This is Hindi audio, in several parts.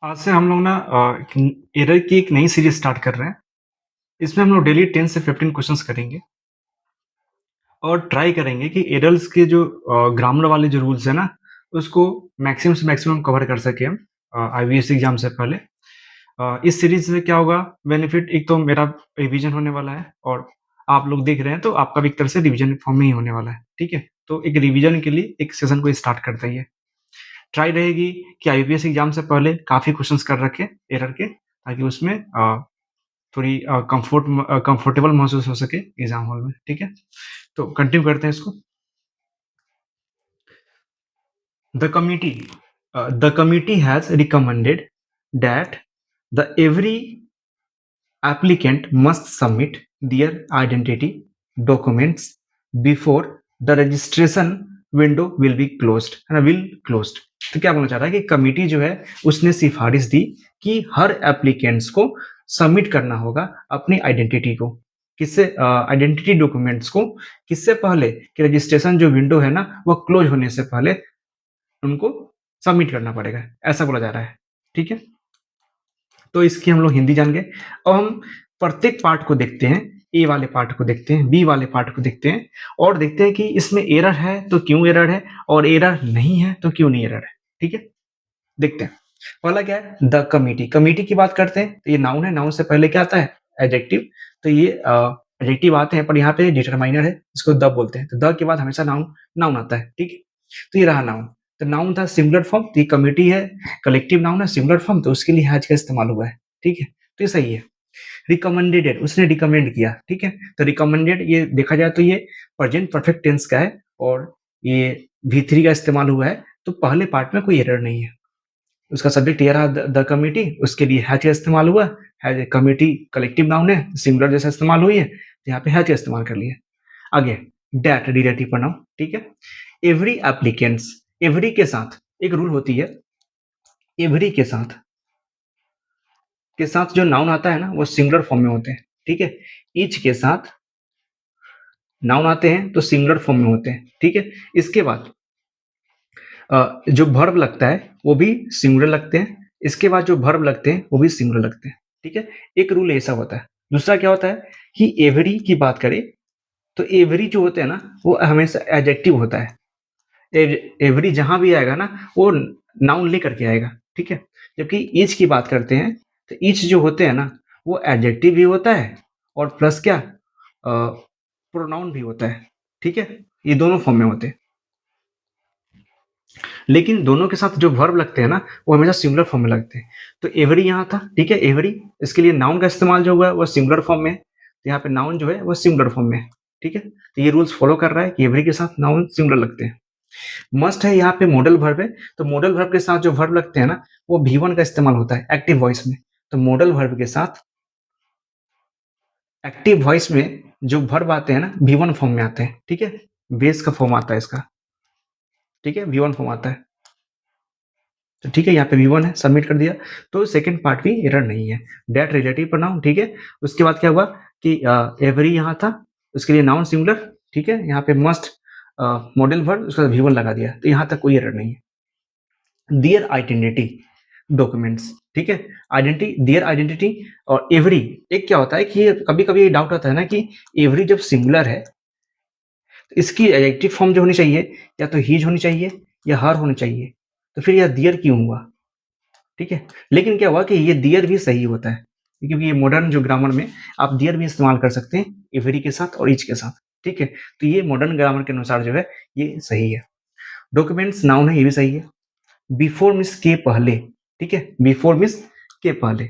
आज से हम लोग ना एरर की एक नई सीरीज स्टार्ट कर रहे हैं। इसमें हम लोग डेली 10 से 15 क्वेश्चंस करेंगे और ट्राई करेंगे कि एरर्स के जो ग्रामर वाले जो रूल्स है ना, उसको मैक्सिमम से मैक्सिमम कवर कर सके हम आईबीएस एग्जाम से पहले। इस सीरीज से क्या होगा बेनिफिट, एक तो मेरा रिवीजन होने वाला है और आप लोग देख रहे हैं तो आपका भी एक तरह से रिवीजन फॉर्म में ही होने वाला है। ठीक है, तो एक रिवीजन के लिए एक सेशन को स्टार्ट करते हैं। ट्राई रहेगी कि आईबीपीएस एग्जाम से पहले काफ़ी क्वेश्चंस कर रखे एरर के, ताकि उसमें थोड़ी कंफर्टेबल महसूस हो सके एग्जाम हॉल में। ठीक है, तो कंटिन्यू करते हैं इसको। The committee has recommended that the every applicant must submit their identity documents before the registration window will be closed है ना, will closed। तो क्या बोलना चाह रहा है कि कमिटी जो है उसने सिफारिश दी कि हर एप्लीकेंट्स को सबमिट करना होगा अपनी आइडेंटिटी को, किससे, आइडेंटिटी डॉक्यूमेंट्स को किससे पहले कि रजिस्ट्रेशन जो विंडो है ना वो क्लोज होने से पहले उनको सबमिट करना पड़ेगा, ऐसा बोला जा रहा है। ठीक है, तो इसकी हम लोग हिंदी जान गए। अब हम प्रत्येक पार्ट को देखते हैं, ए वाले पार्ट को देखते हैं, बी वाले पार्ट को देखते हैं और देखते हैं कि इसमें एरर है तो क्यों एरर है और एरर नहीं है तो क्यों नहीं एरर है। ठीक है, देखते हैं। पहला क्या है, द कमिटी। कमिटी की बात करते हैं तो ये नाउन है, नाउन से पहले क्या आता है, एडजेक्टिव। तो ये एडजेक्टिव आते हैं पर यहाँ पे डिटरमाइनर है, इसको द बोलते हैं। तो द के बाद हमेशा नाउन नाउन आता है। ठीक है, तो ये रहा नाउन। तो नाउन था सिंगुलर फॉर्म, तो ये कमिटी है कलेक्टिव नाउन है सिंगुलर फॉर्म, तो उसके लिए हैज का इस्तेमाल हुआ है। ठीक है, तो ये सही है। रिकमेंडेड, उसने रिकमेंड किया। ठीक है, तो रिकमेंडेड ये देखा जाए तो ये प्रेजेंट परफेक्ट टेंस का है और ये V3 का इस्तेमाल हुआ है, तो पहले पार्ट में कोई एरर नहीं है। उसका सब्जेक्ट ये रहा द कमिटी, उसके लिए हैज का इस्तेमाल हुआ है। कमिटी कलेक्टिव नाउन है, सिंगुलर जैसा इस्तेमाल हुई है, तो यहाँ पे हैज का इस्तेमाल कर लिया। आगे डेट रिलेटिव प्रोनाउन। ठीक है, एवरी एप्लीकेंट्स, एवरी के साथ एक रूल होती है, एवरी के साथ जो नाउन आता है ना वो सिंगुलर फॉर्म में होते हैं। ठीक है, ईच के साथ नाउन आते हैं तो सिंगुलर फॉर्म में होते हैं। ठीक है, इसके बाद जो वर्ब लगता है वो भी सिंगुलर लगते हैं, इसके बाद जो वर्ब लगते हैं वो भी सिंगुलर लगते हैं। ठीक है, एक रूल ऐसा होता है। दूसरा क्या होता है कि एवरी की बात करें तो एवरी जो होते हैं ना वो हमेशा एडजेक्टिव होता है। एवरी जहां भी आएगा ना वो नाउन लेकर के आएगा। ठीक है, जबकि ईच की बात करते हैं तो ईच जो होते हैं ना वो एडजेक्टिव भी होता है और प्लस क्या, प्रोनाउन भी होता है। ठीक है, ये दोनों फॉर्म में होते हैं, लेकिन दोनों के साथ जो वर्ब लगते हैं ना वो हमेशा सिंगुलर फॉर्म में लगते हैं। तो एवरी यहाँ था। ठीक है, एवरी, इसके लिए नाउन का इस्तेमाल जो हुआ है वो सिंगुलर फॉर्म में है, तो यहाँ पे नाउन जो है वो सिंगुलर फॉर्म में है। ठीक है, तो ये रूल्स फॉलो कर रहा है कि एवरी के साथ नाउन सिंगुलर लगते हैं। मस्ट है यहाँ पे मॉडल वर्ब है, तो मॉडल वर्ब के साथ जो वर्ब लगते हैं ना वो V1 का इस्तेमाल होता है एक्टिव वॉइस में। तो मॉडल वर्ब के साथ एक्टिव वॉइस में जो वर्ब आते हैं ना V1 फॉर्म में आते हैं। ठीक है, बेस का फॉर्म आता है इसका। ठीक है, V1 फॉर्म आता है। तो ठीक है, यहाँ पे V1 है, सबमिट कर दिया, तो सेकंड पार्ट भी एरर नहीं है। That relative pronoun. ठीक है, उसके बाद क्या हुआ कि एवरी यहाँ था, उसके लिए नाउन सिंगुलर। ठीक है, यहाँ पे मस्ट मॉडल वर्ब, उसका V1 लगा दिया, तो यहाँ तक कोई एरर नहीं है। दियर आइडेंटिटी डॉक्यूमेंट्स। ठीक है, आइडेंटिटी, दियर आइडेंटिटी और एवरी। एक क्या होता है कि कभी कभी डाउट आता है ना कि एवरी जब सिंगुलर है तो इसकी एडजेक्टिव फॉर्म जो होनी चाहिए या तो हीज होनी चाहिए या हर होनी चाहिए, तो फिर यह दियर क्यों हुआ। ठीक है, लेकिन क्या हुआ कि ये दियर भी सही होता है, क्योंकि ये मॉडर्न जो ग्रामर में आप दियर भी इस्तेमाल कर सकते हैं एवरी के साथ और ईच के साथ। ठीक है, तो ये मॉडर्न ग्रामर के अनुसार जो है ये सही है। डॉक्यूमेंट्स नाउन है, ये भी सही है। बिफोर मिस के पहले। ठीक है, बिफोर मिस के पहले,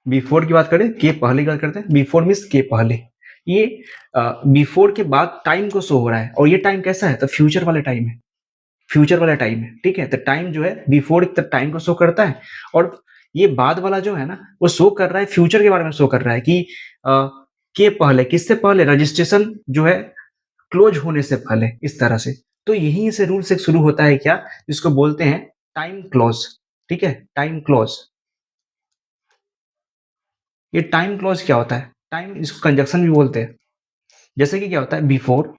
बिफोर की बात करें के पहले की बात करते हैं, बिफोर मिस के पहले। ये बिफोर के बाद टाइम को शो हो रहा है और ये टाइम कैसा है, तो फ्यूचर वाला टाइम है, फ्यूचर वाला टाइम है। ठीक है, तो टाइम जो है बिफोर तक टाइम को शो करता है और ये बाद वाला जो है ना वो शो कर रहा है फ्यूचर के बारे में, शो कर रहा है कि के पहले, किससे पहले, रजिस्ट्रेशन जो है क्लोज होने से पहले, इस तरह से। तो यहीं से रूल से शुरू होता है क्या, जिसको बोलते हैं टाइम क्लॉज। ठीक है, टाइम क्लॉज। ये टाइम क्लॉज क्या होता है, टाइम, इसको कंजक्शन भी बोलते हैं। जैसे कि क्या होता है, बिफोर,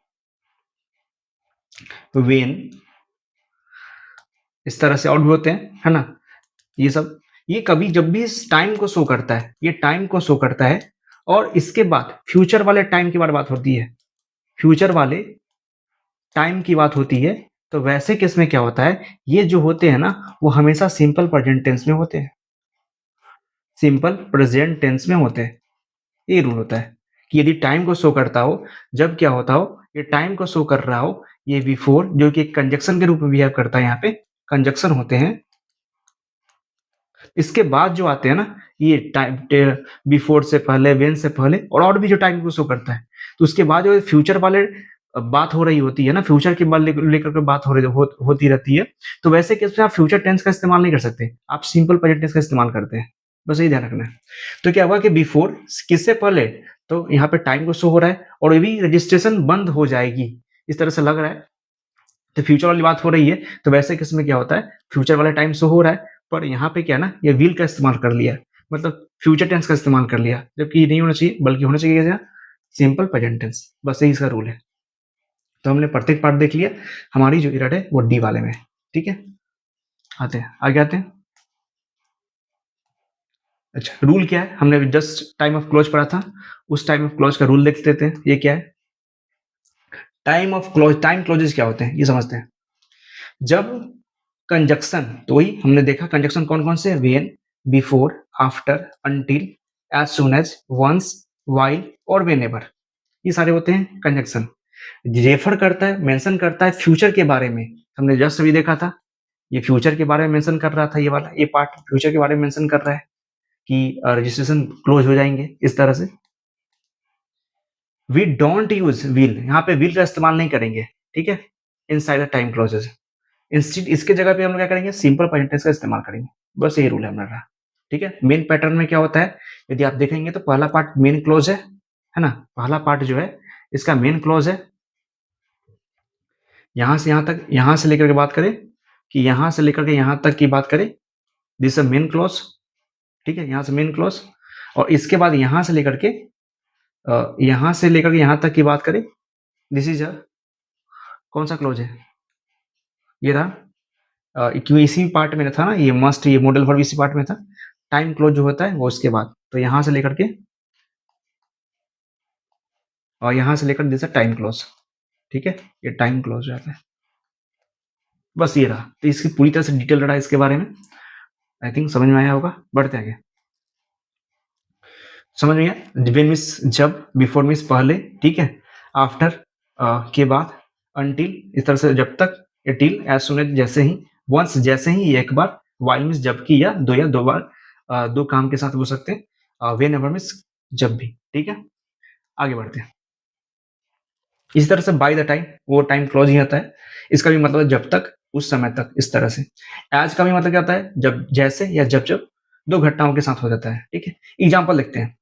वेन, इस तरह से और भी होते हैं, है ना। ये सब, ये कभी जब भी इस टाइम को शो करता है, ये टाइम को शो करता है, और इसके बाद फ्यूचर वाले टाइम की बात होती है, फ्यूचर वाले टाइम की बात होती है। तो वैसे केस में क्या होता है, ये जो होते हैं ना, वो हमेशा सिंपल प्रेजेंट टेंस में होते हैं, सिंपल प्रेजेंट टेंस में होते हैं। ये रूल होता है कि यदि टाइम को शो करता हो, जब क्या होता हो, ये टाइम को शो कर रहा हो, ये बिफोर जो कि एक कंजक्शन के रूप में बिहेव करता है, यहाँ पे कंजक्शन होते हैं। इसके बाद जो आते हैं ना, ये टाइम बिफोर से पहले, वेन से पहले, और भी जो टाइम को शो करता है, तो उसके बाद जो फ्यूचर वाले बात हो रही होती है ना, फ्यूचर के बारे लेकर के बात होती रहती है। तो वैसे केस में आप फ्यूचर टेंस का इस्तेमाल नहीं कर सकते, आप सिंपल प्रेजेंट टेंस का इस्तेमाल करते हैं, बस यही ध्यान रखना है। तो क्या हुआ कि बिफोर किससे पहले, तो यहाँ पे टाइम को शो हो रहा है, और ये भी रजिस्ट्रेशन बंद हो जाएगी, इस तरह से लग रहा है। तो फ्यूचर वाली बात हो रही है, तो वैसे केस में क्या होता है, फ्यूचर वाला टाइम शो हो रहा है, पर यहाँ पे क्या ना, ये विल का इस्तेमाल कर लिया, मतलब फ्यूचर टेंस का इस्तेमाल कर लिया, जबकि ये नहीं होना चाहिए, बल्कि होना चाहिए क्या, सिंपल प्रेजेंट टेंस। बस यही इसका रूल है। तो हमने प्रत्येक पार्ट देख लिया, हमारी जो इरर है वो डी वाले में। ठीक है, आते हैं आगे आते हैं। अच्छा, रूल क्या है, हमने जस्ट टाइम ऑफ क्लोज पढ़ा था, उस टाइम ऑफ क्लोज का रूल देख लेते हैं। ये क्या है, time of clause, time clauses क्या होते हैं ये समझते हैं। जब कंजक्शन, तो वही हमने देखा कंजक्शन कौन कौन से, when, before, after, until, as soon as, once, while और वेन एवर, ये सारे होते हैं कंजक्शन। रेफर करता है, मेंशन करता है फ्यूचर के बारे में, हमने जस्ट अभी देखा था, ये फ्यूचर के बारे में मेंशन कर रहा था, ये वाला ये पार्ट फ्यूचर के बारे में मेंशन कर रहा है कि रजिस्ट्रेशन क्लोज हो जाएंगे इस तरह से। वी डोंट यूज विल, यहाँ पे विल का इस्तेमाल नहीं करेंगे, ठीक है, inside the time clauses. Instead इसके जगह पे हम लोग क्या करेंगे, सिंपल प्रेजेंट टेंस का इस्तेमाल करेंगे, बस यही रूल है हमारा। ठीक है, मेन पैटर्न में क्या होता है, यदि आप देखेंगे तो पहला पार्ट मेन क्लोज है ना, पहला पार्ट जो है इसका मेन क्लोज है। यहां से यहां तक, यहां से लेकर के बात करें, कि यहां से लेकर के यहां तक की बात करें, दिस इज मेन क्लोज। ठीक है, यहां से मेन क्लोज, और इसके बाद यहां से लेकर के यहां तक की बात करें, दिस इज कौन सा क्लोज है, ये रहा, क्यों इसी पार्ट में था ना, ये मस्ट, ये मॉडल वर्ब इसी पार्ट में था। टाइम क्लोज जो होता है वो उसके बाद, तो यहां से लेकर के और यहां से लेकर दिस टाइम क्लोज। ठीक है, ये टाइम क्लोज जाता है, बस ये रहा। तो इसकी पूरी तरह से डिटेल रहा इसके बारे में, आई थिंक समझ में आया होगा। बढ़ते आगे, समझ में आया। वेन मीन्स जब, बिफोर मीन्स पहले, ठीक है, आफ्टर के बाद, अनटिल इस तरह से जब तक, टिल एज सुन एज जैसे ही, वंस जैसे ही, एक बार, वाइल मीन्स जबकि, या दो बार, दो काम के साथ बोल सकते हैं, वेन एवर मीन्स जब भी। ठीक है, आगे बढ़ते हैं। इस तरह से बाय द टाइम, वो टाइम क्लोज ही आता है, इसका भी मतलब जब तक, उस समय तक, इस तरह से। एज का भी मतलब क्या होता है, जब जैसे, या जब जब दो घटनाओं के साथ हो जाता है। ठीक है, एग्जाम्पल देखते हैं।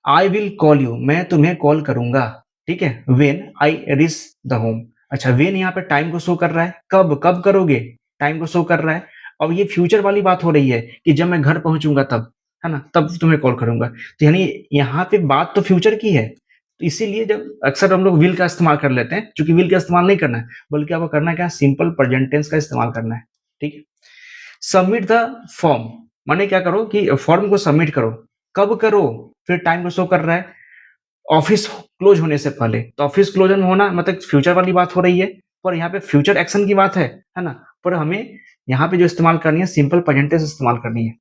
आई विल कॉल यू, मैं तुम्हें कॉल करूंगा, ठीक है, when I reach the home. अच्छा, वेन यहाँ पे टाइम को शो कर रहा है, कब कब करोगे, टाइम को शो कर रहा है। अब ये फ्यूचर वाली बात हो रही है कि जब मैं घर पहुंचूंगा तब, है ना, तब तुम्हें कॉल करूंगा, तो यानी यहाँ पे बात तो फ्यूचर की है। तो इसीलिए जब अक्सर हम लोग विल का इस्तेमाल कर लेते हैं, क्योंकि विल का इस्तेमाल नहीं करना है, बल्कि आपको करना क्या, सिंपल प्रेजेंट टेंस का इस्तेमाल करना है। ठीक है, सबमिट द फॉर्म, माने क्या करो कि फॉर्म को सबमिट करो, कब करो, फिर टाइम को शो कर रहा है, ऑफिस क्लोज होने से पहले। तो ऑफिस क्लोज होना मतलब फ्यूचर वाली बात हो रही है, पर यहाँ पे फ्यूचर एक्शन की बात है ना, पर हमें यहाँ पे जो इस्तेमाल करनी है, सिंपल प्रेजेंट टेंस इस्तेमाल करनी है।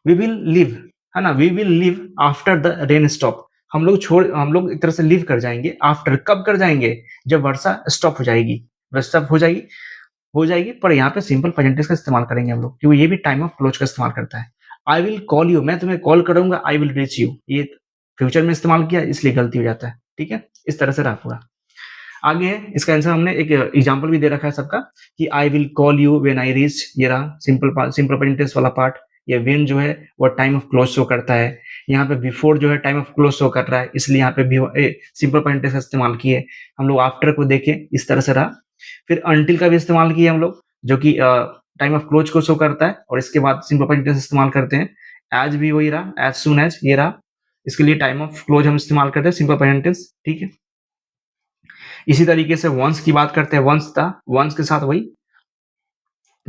वी विल लिव, है ना, we will leave after the rain stop, हम लोग एक तरह से लिव कर जाएंगे, आफ्टर कब कर जाएंगे, जब वर्षा स्टॉप हो जाएगी, वर्षा हो जाएगी, पर यहाँ पे सिंपल प्रेजेंट टेंस का इस्तेमाल करेंगे हम लोग, क्योंकि ये भी टाइम ऑफ क्लोज का इस्तेमाल करता है। आई विल कॉल यू, मैं तुम्हें कॉल करूंगा, आई विल रीच यू, ये फ्यूचर में इस्तेमाल किया, इसलिए गलती हो जाता है। ठीक है, इस तरह से रहा पूरा। आगे है इसका आंसर, हमने एक एग्जांपल भी दे रखा है सबका, कि I will call you when I reach, ये रहा सिंपल प्रेजेंट टेंस वाला पार्ट। ये व्हेन जो है वो टाइम ऑफ क्लोज शो करता है, यहाँ पे बिफोर जो है टाइम ऑफ क्लोज शो कर रहा है, इसलिए यहाँ पे भी सिंपल प्रेजेंट टेंस का इस्तेमाल किए हम लोग। आफ्टर को देखें, इस तरह से रहा। फिर अनटिल का भी इस्तेमाल किए हम लोग, जो कि टाइम ऑफ क्लोज को शो करता है, और इसके बाद सिंपल प्रेजेंट टेंस इस्तेमाल करते हैं। एज भी वही रहा, एज सुन एज, ये रहा, इसके लिए टाइम ऑफ क्लोज हम इस्तेमाल करते हैं, सिंपल प्रेजेंट टेंस। ठीक है, इसी तरीके से वंस की बात करते हैं, वंस था, वंस के साथ वही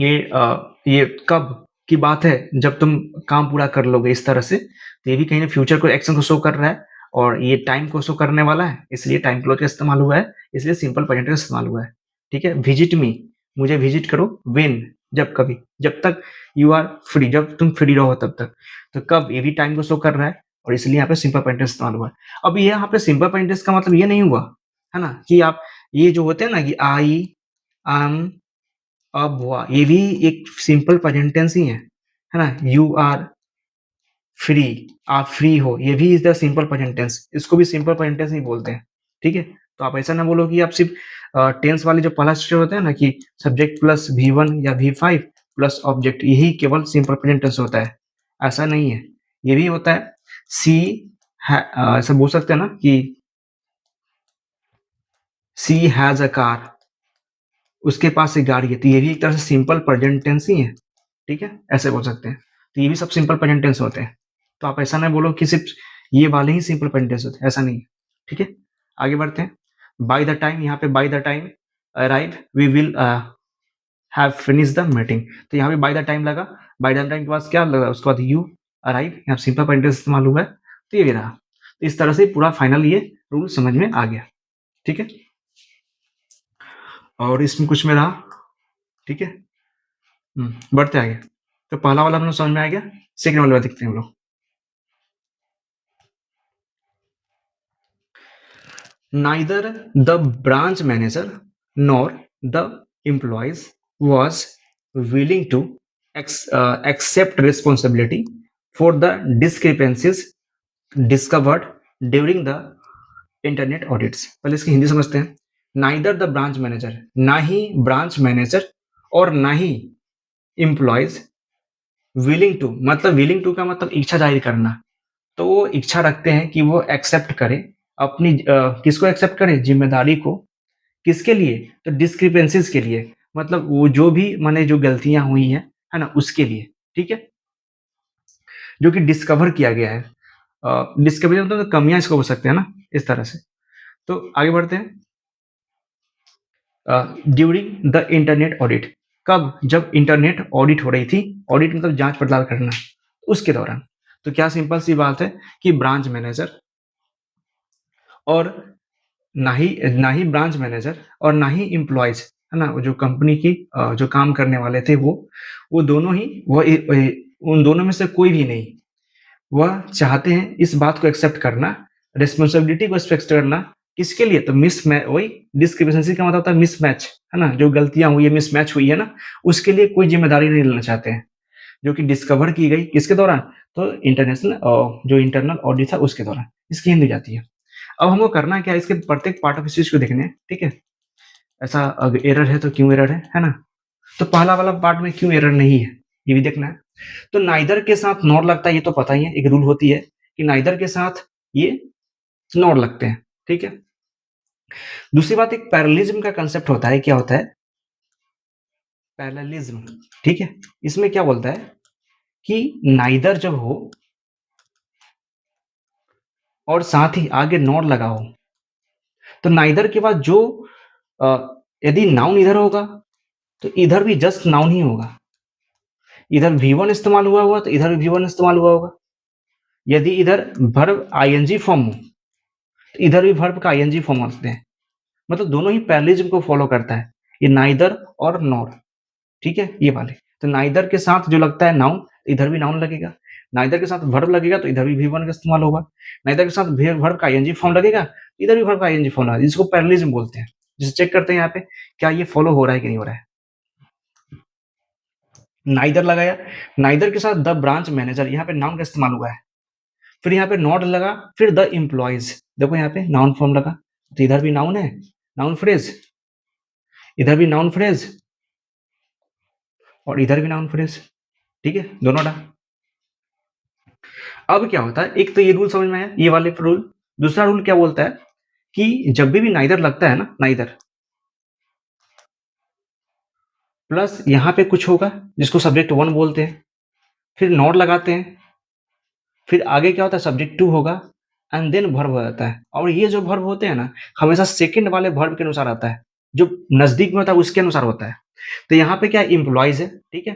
ये कब की बात है, जब तुम काम पूरा कर लोगे इस तरह से, तो ये भी कहीं ना फ्यूचर को एक्शन को शो कर रहा है, और ये टाइम को शो करने वाला है, इसलिए टाइम क्लोज का इस्तेमाल हुआ है, इसलिए सिंपल प्रेजेंट का इस्तेमाल हुआ है। ठीक है, विजिट मी, मुझे विजिट करो, वेन, जब कभी, जब तक यू आर फ्री, जब तुम फ्री रहो तब तक, तो कब ये भी टाइम को शो कर रहा है, और इसलिए यहाँ पे सिंपल प्रेजेंट इस्तेमाल हुआ है। अब ये यहाँ पे सिंपल प्रेजेंट का मतलब ये नहीं हुआ है ना कि आप ये जो होते हैं ना कि आई एम, अब हुआ, ये भी एक सिंपल प्रेजेंट टेंस ही है ना। यू आर फ्री, आप फ्री हो, ये भी is the simple present tense, इसको भी सिंपल प्रेजेंट टेंस ही बोलते हैं। ठीक है, तो आप ऐसा ना बोलो कि आप सिर्फ टेंस वाले जो पहला स्ट्रक्चर होता है ना कि सब्जेक्ट प्लस V1 या V5 प्लस ऑब्जेक्ट, यही केवल सिंपल प्रेजेंट टेंस होता है, ऐसा नहीं है। ये भी होता है सी, ऐसा बोल सकते हैं ना कि सी हैज अ कार, उसके पास एक गाड़ी है, तो ये भी एक तरह से सिंपल प्रेजेंट टेंस ही है। ठीक है, ऐसे बोल सकते हैं, तो ये भी सब सिंपल प्रेजेंट टेंस होते हैं। तो आप ऐसा ना बोलो कि सिर्फ ये वाले ही सिंपल प्रेजेंट टेंस होते हैं, ऐसा नहीं है। ठीक है, आगे बढ़ते हैं। बाय द टाइम, यहाँ पे by the time arrive we will have finish the meeting, तो यहाँ पे बाय द टाइम लगा, बाय द टाइम के बाद क्या लगा, उसके बाद यू अराइव, यहाँ सिंपल प्रेजेंट टेंस इस्तेमाल हुआ है, तो ये भी रहा। तो इस तरह से पूरा फाइनल ये रूल समझ में आ गया। ठीक है, और इसमें कुछ में रहा। ठीक है, बढ़ते आगे। तो पहला वाला हम लोग समझ में आ गया, सेकंड वाला देखते हैं हम लोग। Neither the branch manager nor the employees was willing to accept responsibility for the discrepancies discovered during the internet audits. पहले इसकी हिंदी समझते हैं। नाइदर द ब्रांच मैनेजर, ना ही ब्रांच मैनेजर और ना ही एम्प्लॉयज, विलिंग टू, मतलब विलिंग टू का मतलब इच्छा जाहिर करना, तो वो इच्छा रखते हैं कि वो एक्सेप्ट करे अपनी किसको एक्सेप्ट करे, जिम्मेदारी को, किसके लिए, तो डिस्क्रिपेंसीज के लिए, मतलब वो जो भी माने जो गलतियां हुई हैं है ना उसके लिए। ठीक है, जो कि डिस्कवर किया गया है, डिस्कवरी मतलब तो कमियां इसको बोल सकते हैं ना, इस तरह से। तो आगे बढ़ते हैं। ड्यूरिंग द इंटरनेट ऑडिट, कब, जब इंटरनेट ऑडिट हो रही थी, ऑडिट मतलब जांच पड़ताल करना, उसके दौरान। तो क्या सिंपल सी बात है कि ब्रांच मैनेजर और ना ही ब्रांच मैनेजर और ना ही एम्प्लॉयज है ना, जो कंपनी की जो काम करने वाले थे वो दोनों ही उन दोनों में से कोई भी नहीं वह चाहते हैं इस बात को एक्सेप्ट करना, रिस्पॉन्सिबिलिटी को एक्सेप्ट करना, किसके लिए, तो मिस मैच, वही डिस्क्रिपेंसी का मतलब होता है मिसमैच है ना, जो गलतियां हुई है, मिसमैच हुई है ना, उसके लिए कोई जिम्मेदारी नहीं लेना चाहते हैं, जो कि डिस्कवर की गई किसके दौरान, तो इंटरनेशनल जो इंटरनल ऑडिट था उसके दौरान। इसकी हिंदी जाती है। अब हमको करना क्या है, इसके प्रत्येक पार्ट ऑफ स्पीच को देखने हैं। ठीक है, ऐसा अगर एरर है तो क्यों एरर है ना, तो पहला वाला पार्ट में क्यों एरर नहीं है ये भी देखना है। तो नाइदर के साथ नॉर लगता है, ये तो पता ही है, एक रूल होती है कि नाइदर के साथ ये नॉर लगते हैं। ठीक है, दूसरी बात, एक पैरेललिज्म का कंसेप्ट होता है, क्या होता है पैरेललिज्म। ठीक है, इसमें क्या बोलता है कि नाइदर जब हो और साथ ही आगे नॉर लगा हो, तो नाइदर के बाद जो यदि नाउन इधर होगा तो इधर भी जस्ट नाउन ही होगा, इधर V1 इस्तेमाल हुआ हुआ तो इधर भी V1 इस्तेमाल हुआ होगा। यदि इधर वर्ब आईएनजी फॉर्म हो तो इधर भी वर्ब का आईएनजी फॉर्म होते हैं, मतलब दोनों ही पैरेललिज्म को फॉलो करता है, ये नाइदर और नॉर। ठीक है, ये वाले, तो नाइदर के साथ जो लगता है नाउन, इधर भी नाउन लगेगा, नाइदर के साथ वर्ब लगेगा तो इधर भी V1 का इस्तेमाल होगा, नाइदर के साथ वर्ब का आईएनजी फॉर्म लगेगा, इधर भी वर्ब का आईएनजी फॉर्म लगेगा, जिसको पैरेललिज्म बोलते हैं। जिसे चेक करते हैं यहाँ पे क्या ये फॉलो हो रहा है कि नहीं हो रहा है। नाइदर लगाया, नाइदर के साथ द ब्रांच मैनेजर, यहाँ पे नाउन का इस्तेमाल हुआ है, फिर यहाँ पे नॉट लगा, फिर द एम्प्लॉयज, देखो यहाँ पे नाउन फॉर्म लगा, तो इधर भी नाउन है, नाउन फ्रेज, इधर भी नाउन फ्रेज और इधर भी नाउन फ्रेज। ठीक है, दोनों डा। अब क्या होता है, एक तो ये रूल समझ में आया, ये वाले रूल। दूसरा रूल क्या बोलता है कि जब भी नाइदर लगता है ना, नाइदर प्लस यहाँ पे कुछ होगा जिसको सब्जेक्ट 1 बोलते हैं, फिर नॉट लगाते हैं, फिर आगे क्या होता है, सब्जेक्ट 2 होगा एंड देन वर्ब हो जाता है। और ये जो वर्ब होते हैं ना, हमेशा सेकंड वाले वर्ब के अनुसार आता है, जो नजदीक में होता है उसके अनुसार होता है। तो यहाँ पे क्या एम्प्लॉयज है, ठीक है,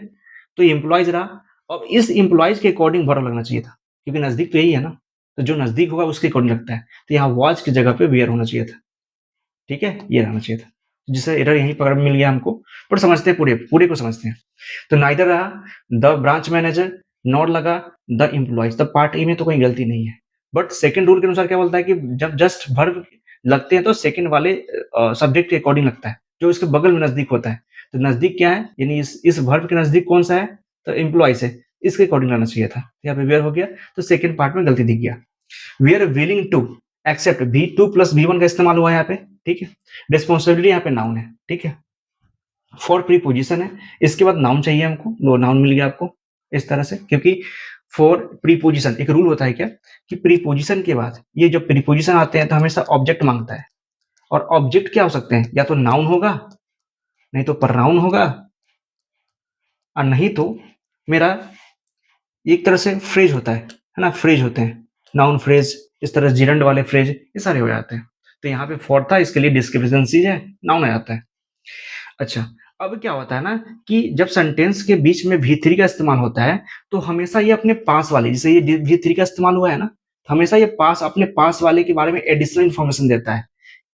तो एम्प्लॉयज रहा। अब इस एम्प्लॉयज के अकॉर्डिंग वर्ब लगना चाहिए था, क्योंकि नजदीक तो यही है ना, तो जो नजदीक होगा उसके अकॉर्डिंग लगता है। तो यहाँ वॉच की जगह पे वेयर होना चाहिए था, ठीक है, ये रहना चाहिए था, जिससे एरर यहीं पकड़ मिल गया हमको। पर समझते हैं, पूरे पूरे को समझते हैं। तो नाइदर रहा, द ब्रांच मैनेजर, नॉट लगा, the employees. The part A में तो कोई गलती नहीं है, बट सेकंड रूल के अनुसार क्या बोलता है कि जब जस्ट वर्ब लगते हैं तो सेकंड वाले सब्जेक्ट के अकॉर्डिंग लगता है, जो इसके बगल में नजदीक होता है। तो नजदीक क्या है, यानी इस वर्ब के नजदीक कौन सा है, तो एम्प्लॉयज है, इसके अकॉर्डिंग लाना चाहिए था। यहाँ पे वेयर हो गया, तो सेकंड पार्ट में गलती दिख गया। We are willing to accept, V2 plus V1 का इस्तेमाल हुआ है यहाँ पे, ठीक है। रिस्पॉन्सिबिलिटी यहाँ पे नाउन है, ठीक है। फॉर प्रीपोजिशन है, इसके बाद नाउन चाहिए हमको, लो नाउन मिल गया आपको इस तरह से, क्योंकि फॉर प्रीपोजिशन एक रूल होता है क्या, कि प्रीपोजिशन के बाद ये जो प्रीपोजिशन आते हैं तो हमेशा ऑब्जेक्ट मांगता है, और ऑब्जेक्ट क्या हो सकते हैं, या तो नाउन होगा, नहीं तो प्रनाउन होगा, और नहीं तो मेरा एक तरह से फ्रेज होता है ना, फ्रेज होते हैं, नाउन फ्रेज, इस तरह जिरंड वाले फ्रेज, ये सारे हो जाते हैं। तो यहाँ पे फॉर था, इसके लिए डिस्क्रिप्शंसी है, नाउन आ जाता है। अच्छा, अब क्या होता है ना, कि जब सेंटेंस के बीच में V3 का इस्तेमाल होता है, तो हमेशा ये अपने पास वाले, जैसे ये V3 का इस्तेमाल हुआ है ना, तो हमेशा ये पास, अपने पास वाले के बारे में एडिशनल इन्फॉर्मेशन देता है।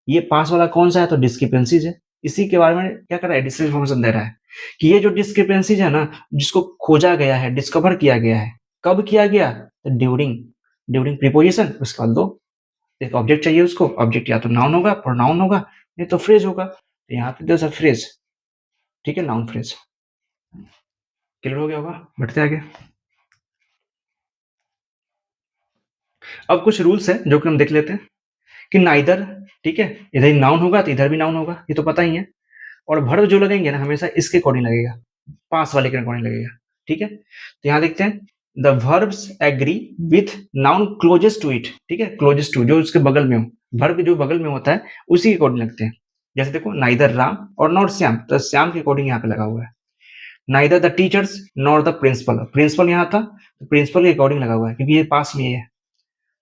ये पास वाला कौन सा है, तो डिस्क्रिपेंसीज है, इसी के बारे में क्या कर रहा है, एडिशनल इन्फॉर्मेशन दे रहा है, कि ये जो डिस्क्रिपेंसीज है ना, जिसको खोजा गया है, डिस्कवर किया गया है, कब किया गया, तो ड्यूरिंग, ड्यूरिंग प्रीपोजिशन, उसके बाद दो, एक ऑब्जेक्ट चाहिए उसको, ऑब्जेक्ट या तो नाउन होगा, प्रोनाउन होगा, नहीं तो फ्रेज होगा। तो यहाँ पे दो फ्रेज, ठीक है, नाउन फ्रेज। क्लियर हो गया होगा, बढ़ते आगे। अब कुछ रूल्स है जो कि हम देख लेते हैं, कि नाइदर, ठीक है, इधर ही नाउन होगा तो इधर भी नाउन होगा, ये तो पता ही है। और वर्ब जो लगेंगे ना, हमेशा इसके अकॉर्डिंग लगेगा, पास वाले के अकॉर्डिंग लगेगा, ठीक है। तो यहाँ देखते हैं, the verbs agree with noun closest to it, ठीक है, क्लोजेस्ट टू, जो उसके बगल में हो, वर्ब जो बगल में होता है उसी के अकॉर्डिंग लगते हैं। जैसे देखो, नाइदर राम और नॉट श्याम, तो श्याम के अकॉर्डिंग यहाँ पे लगा हुआ है। Neither the teachers not the principal, principal यहाँ था, तो प्रिंसिपल के अकॉर्डिंग लगा हुआ है, क्योंकि ये पास में ही है।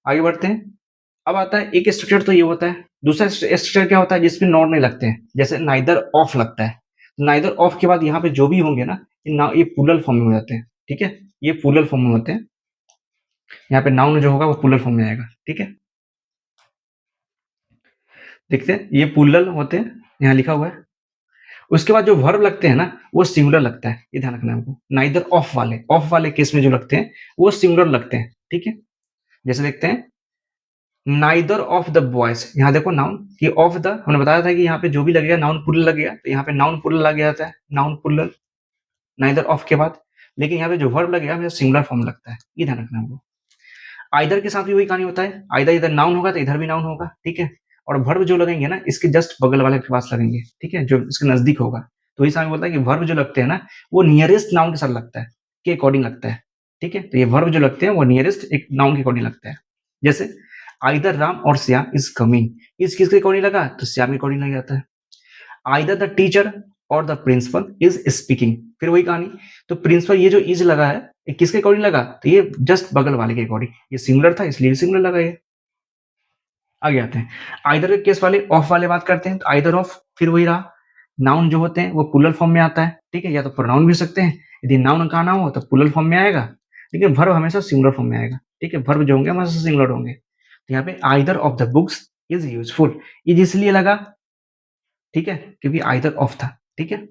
आगे बढ़ते हैं। अब आता है एक स्ट्रक्चर, तो ये होता है। दूसरा स्ट्रक्चर क्या होता है, जिसमें नॉट नहीं लगते हैं, जैसे नाइदर ऑफ लगता है। नाइदर ऑफ के बाद यहाँ पे जो भी होंगे ना, ये प्लूरल फॉर्म में हो जाते हैं, ठीक है, ये प्लूरल फॉर्म में होते हैं। यहाँ पे नाउन जो होगा वो प्लूरल फॉर्म में आएगा, ठीक है। देखते हैं, ये प्लूरल होते हैं, यहाँ लिखा हुआ है। उसके बाद जो वर्ब लगते हैं ना, वो सिंगुलर लगता है, ये ध्यान रखना है हमको। नाइदर ऑफ वाले केस में जो लगते हैं वो सिंगुलर लगते हैं, ठीक है। जैसे देखते हैं, नाइदर ऑफ द बॉयज, यहाँ देखो नाउन, कि ऑफ द, हमने बताया था कि यहाँ पे जो भी लगेगा नाउन प्लूरल लगेगा, तो यहाँ पे नाउन प्लूरल लग जाता है, नाउन प्लूरल नाइदर ऑफ के बाद। लेकिन यहाँ पे जो वर्ब लगेगा हमेशा सिंगुलर फॉर्म लगता है, ये ध्यान रखना हमको। आइदर के साथ भी वही कहानी होता है, आइदर इधर नाउन होगा तो इधर भी नाउन होगा, ठीक है। और वर्ब जो लगेंगे ना, इसके जस्ट बगल वाले के पास लगेंगे, ठीक है, जो इसके नजदीक होगा। तो इस बोलता है कि वर्ब जो लगते हैं ना, वो नियरेस्ट नाउन के साथ लगता है, के अकॉर्डिंग लगता है, ठीक है। तो ये वर्ब जो लगते हैं वो नियरेस्ट एक नाउन के अकॉर्डिंग लगता है। जैसे आइदर राम और श्याम इज कमिंग, इस किसके अकॉर्डिंग लगा, तो श्याम के अकॉर्डिंग लग जाता है। आइदर द टीचर और द प्रिंसिपल इज स्पीकिंग, फिर वही कहानी। तो प्रिंसिपल, ये जो इज लगा है, ये किसके अकॉर्डिंग लगा, तो ये जस्ट बगल वाले के अकॉर्डिंग, ये सिंगुलर था इसलिए सिंगुलर लगा ये। आगे आते हैं, आइदर के केस वाले, ऑफ वाले बात करते हैं। तो आइदर ऑफ, फिर वही रहा, नाउन जो होते हैं वो प्लूरल फॉर्म में आता है, ठीक है, या तो प्रोनाउन भी हो सकते हैं। यदि नाउन का ना हो तो प्लूरल फॉर्म में आएगा, लेकिन वर्ब हमेशा सिंगुलर फॉर्म में आएगा, ठीक है, वर्ब जो होंगे हमेशा सिंगुलर होंगे। तो यहाँ पे either of the books is useful, ये इसलिए लगा, ठीक है, क्योंकि आइदर ऑफ था, ठीक है।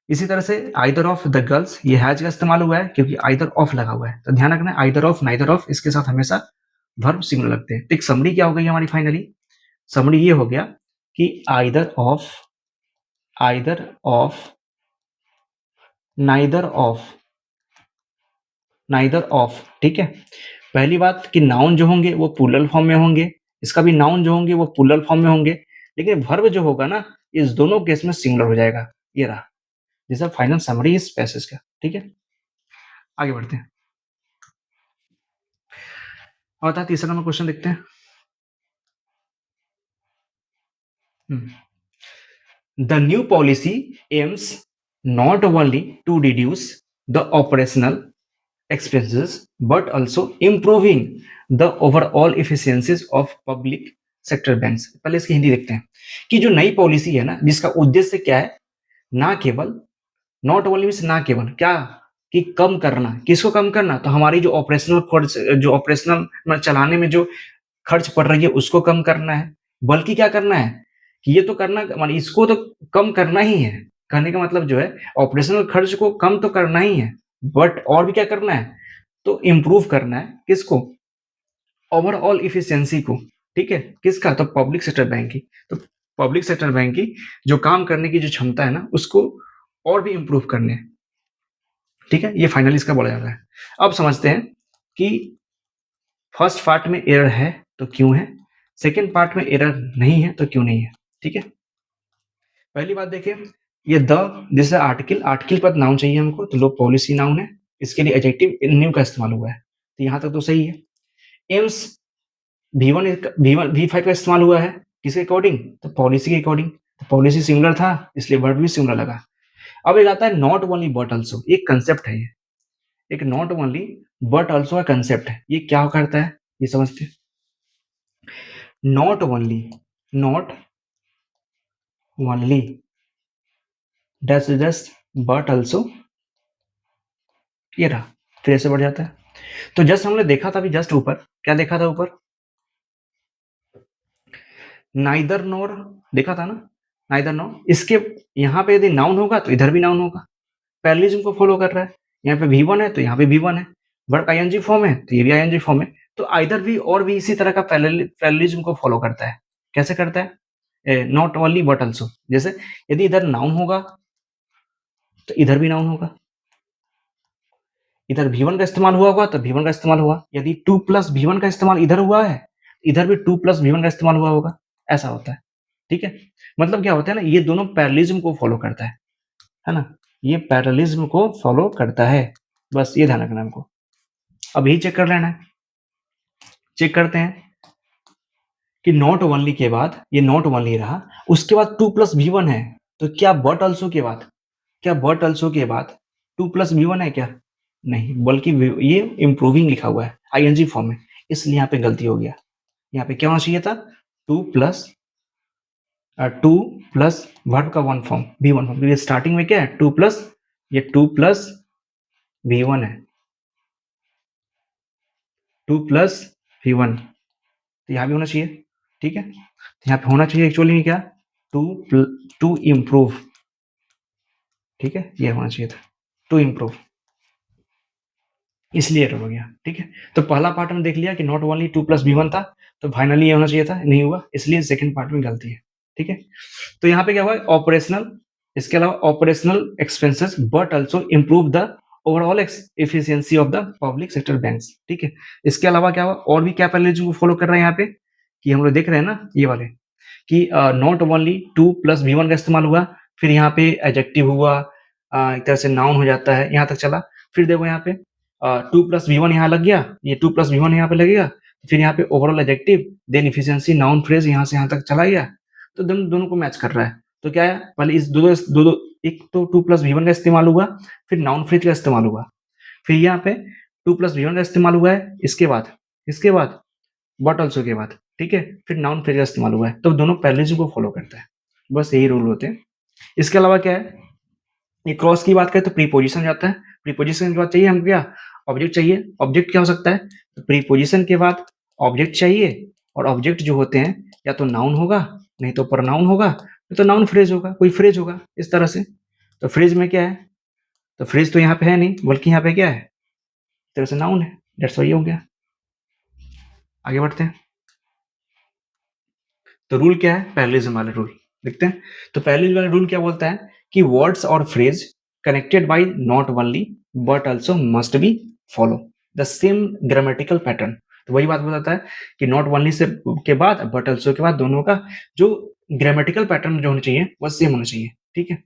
इसी तरह से आइदर ऑफ द गर्ल्स, ये हैज का इस्तेमाल हुआ है क्योंकि आइदर ऑफ लगा हुआ है। तो ध्यान रखना, आइदर ऑफ, नाइदर ऑफ, इसके साथ हमेशा वर्ब सिंगुलर लगते हैं। तो एक समरी क्या हो गई हमारी फाइनली, समरी ये हो गया कि either of, either of, neither of, neither of, ठीक है। पहली बात कि नाउन जो होंगे वो प्लूरल फॉर्म में होंगे, इसका भी नाउन जो होंगे वो प्लूरल फॉर्म में होंगे, लेकिन वर्ब जो होगा ना, इस दोनों केस में सिंगुलर हो जाएगा। ये रहा, दिस इज फाइनल समरी इस पैसेज का, ठीक है। आगे बढ़ते हैं, और था तीसरा नंबर क्वेश्चन देखते हैं। The new policy aims not only to reduce the operational expenses but also improving the overall efficiencies of public sector banks। पहले इसकी हिंदी देखते हैं, कि जो नई पॉलिसी है ना, जिसका उद्देश्य क्या है, ना केवल, नॉट ओनली मीन्स ना केवल क्या, कि कम करना, किसको कम करना, तो हमारी जो ऑपरेशनल खर्च, जो ऑपरेशनल चलाने में जो खर्च पड़ रही है उसको कम करना है, बल्कि क्या करना है कि ये तो करना, मान इसको तो कम करना ही है, कहने का मतलब जो है ऑपरेशनल खर्च को कम तो करना ही है, बट और भी क्या करना है, तो इम्प्रूव करना है किसको, ओवरऑल इफिशियंसी को, ठीक है, किसका, तो पब्लिक सेक्टर बैंक की, तो पब्लिक सेक्टर बैंक की जो काम करने की जो क्षमता है ना उसको और भी इम्प्रूव करने हैं, ठीक है, ये फाइनली इसका बोला जाता है। अब समझते हैं कि फर्स्ट पार्ट में एरर है तो क्यों है, सेकेंड पार्ट में एरर नहीं है तो क्यों नहीं है, ठीक है। पहली बात देखिए, ये द जैसे आर्टिकल, आर्टिकल पर नाउन चाहिए हमको, तो लो पॉलिसी नाउन है, इसके लिए एडजेक्टिव न्यू का इस्तेमाल हुआ है, तो यहाँ तक तो सही है। एम्स V1 V1 V5 का इस्तेमाल हुआ है किसके अकॉर्डिंग, तो पॉलिसी के अकॉर्डिंग, तो पॉलिसी सिमिलर था इसलिए वर्ड भी सिमिलर लगा। अब एक आता है नॉट ओनली बट ऑल्सो, एक कंसेप्ट है ये, एक नॉट ओनली बट ऑल्सो का कंसेप्ट है, ये क्या करता है ये समझते हैं। Not only, not only dash dash but also, ये रहा, फिर ऐसे बढ़ जाता है। तो जस्ट हमने देखा था अभी जस्ट ऊपर, क्या देखा था ऊपर, नाइदर नॉर देखा था ना, नाइदर नॉर, इसके यहाँ पे यदि नाउन होगा तो इधर भी नाउन होगा, पैरेललिज्म को फॉलो कर रहा है, यहाँ पे V1 है तो यहाँ पे V1 है, वर्ब ING फॉर्म है तो ये भी ING फॉर्म है, तो आइदर भी और भी इसी तरह का पैरेललिज्म को फॉलो करता है, कैसे करता है, नॉट ओनली बट ऑल्सो, जैसे यदि इधर नाउन होगा तो इधर भी नाउन होगा, इधर V1 का इस्तेमाल हुआ होगा तो V1 का इस्तेमाल हुआ, यदि 2 प्लस V1 का इस्तेमाल इधर हुआ है, इधर भी 2 प्लस V1 का इस्तेमाल हुआ होगा, ऐसा होता है, ठीक है। मतलब क्या होता है ना, ये दोनों पैरेललिज्म को फॉलो करता है ना, ये पैरेललिज्म को फॉलो करता है, बस ये ध्यान रखना हमको। अब यही चेक कर लेना है, चेक करते हैं कि नॉट ओनली के बाद ये नॉट ओनली रहा, उसके बाद 2 प्लस V1 है, तो क्या बट ऑल्सो के बाद, क्या बट ऑल्सो के बाद 2 प्लस V1 है क्या, नहीं, बल्कि ये इम्प्रूविंग लिखा हुआ है ING फॉर्म में, इसलिए यहाँ पे गलती हो गया, यहाँ पे क्या होना चाहिए था, 2 प्लस वर्ब का वन फॉर्म V1 फॉर्म, क्योंकि स्टार्टिंग में क्या है 2 प्लस, ये 2 प्लस V1 है, 2 प्लस V1, तो यहाँ भी होना चाहिए, ठीक है, तो यहाँ पे होना चाहिए एक्चुअली में क्या, टू इम्प्रूव, ठीक है, ये होना चाहिए था टू इम्प्रूव, इसलिए एरर हो गया, ठीक है। तो पहला पार्ट में देख लिया कि नॉट ओनली 2 प्लस V1 था, तो फाइनली ये होना चाहिए था, नहीं हुआ, इसलिए सेकंड पार्ट में गलती है, ठीक है। तो यहाँ पे क्या हुआ, ऑपरेशनल, इसके अलावा operational expenses but also improve the overall efficiency of the public sector banks, ठीक है। इसके अलावा क्या हुआ, और भी क्या पैरेललिज्म को फॉलो कर रहे हैं यहाँ पे, कि हम लोग देख रहे हैं ना ये वाले, कि नॉट ओनली 2 प्लस V1 का इस्तेमाल हुआ, फिर यहाँ पे एडजेक्टिव हुआ, एक तरह से नाउन हो जाता है, यहाँ तक चला, फिर देखो यहाँ पे 2 प्लस V1 यहाँ लग गया, ये 2 प्लस V1 यहाँ पे लगेगा, फिर यहाँ पे overall adjective, then efficiency noun phrase यहाँ से यहाँ तक चला गया, तो दोनों को मैच कर रहा है, तो क्या है, पहले इस दो एक तो 2 प्लस V1 का इस्तेमाल हुआ, फिर नाउन फ्रेज का इस्तेमाल हुआ, फिर यहाँ पे 2 प्लस V1 का इस्तेमाल हुआ है, इसके बाद बट ऑल्सो के बाद, ठीक है, फिर नाउन फ्रेज का इस्तेमाल हुआ है, तो दोनों पैरेललिज्म को फॉलो करता है, बस यही रूल होते हैं। इसके अलावा क्या है, ये क्रॉस की बात करें तो प्रीपोजिशन जाता है, प्रीपोजिशन के बाद चाहिए हमको क्या, ऑब्जेक्ट चाहिए, ऑब्जेक्ट क्या हो सकता है, तो प्रीपोजिशन के बाद ऑब्जेक्ट चाहिए, और ऑब्जेक्ट जो होते हैं या तो नाउन होगा, नहीं तो प्रोनाउन होगा, नहीं तो नाउन फ्रेज होगा, कोई फ्रेज होगा इस तरह से। तो फ्रेज में क्या है, तो फ्रेज तो यहाँ पे है नहीं, बल्कि यहाँ पे क्या है, इस तरह से नाउन है, डेट्स वाई हो गया। आगे बढ़ते हैं, तो रूल क्या है, पैरेललिज्म वाले रूल देखते हैं। तो पैरेललिज्म वाला रूल क्या बोलता है कि वर्ड्स और phrase connected by not only but also must be follow the same grammatical pattern, तो वही बात बताता है कि नॉट ओनली से के बाद बट आल्सो के बाद दोनों का जो ग्रामेटिकल पैटर्न जो होना चाहिए वह सेम होना चाहिए, ठीक है।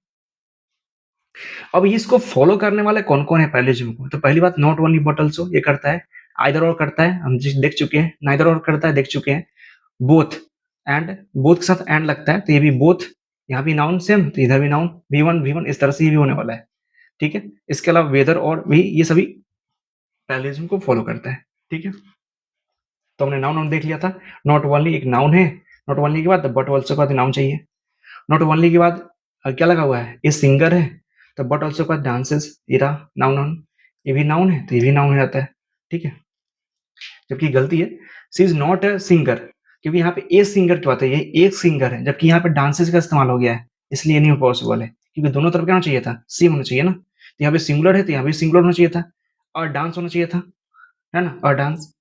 अब इसको फॉलो करने वाले कौन कौन है पैरेललिज्म को, तो पहली बात नॉट ओनली बट आल्सो ये करता है, आइदर और करता है, हम देख चुके हैं, नाइदर और करता है देख चुके हैं, बोथ एंड, बोथ के साथ एंड लगता है, तो ये भी बोथ, यहाँ भी नाउन सेम, तो इधर भी नाउन V1 इस तरह से ये भी होने वाला है, ठीक है। इसके अलावा वेदर और भी, ये सभी पैरेललिज्म को फॉलो करता है, ठीक है। तो हमने नाउन देख लिया था, नॉट ओनली एक नाउन है, नॉट ओनली के बाद बट ऑल्सो के बाद नाउन चाहिए, नॉट ओनली के बाद क्या लगा हुआ है, ए सिंगर है तो बट ऑल्सो का डांसेस, ये रहा नाउन नाउन, ये भी नाउन है तो ये भी नाउन हो जाता है, ठीक है। जबकि गलती है, सी इज नॉट अ सिंगर, क्योंकि यहाँ पे ए सिंगर की बात है, ये एक सिंगर है, जबकि यहाँ पे डांसेस का इस्तेमाल हो गया है, इसलिए नहीं पॉसिबल है, क्योंकि दोनों तरफ क्या होना चाहिए था, सेम होना चाहिए ना। तो यहाँ पे सिंगुलर है तो यहाँ पे सिंगुलर होना चाहिए था, और डांस होना चाहिए था, है ना, और डांस,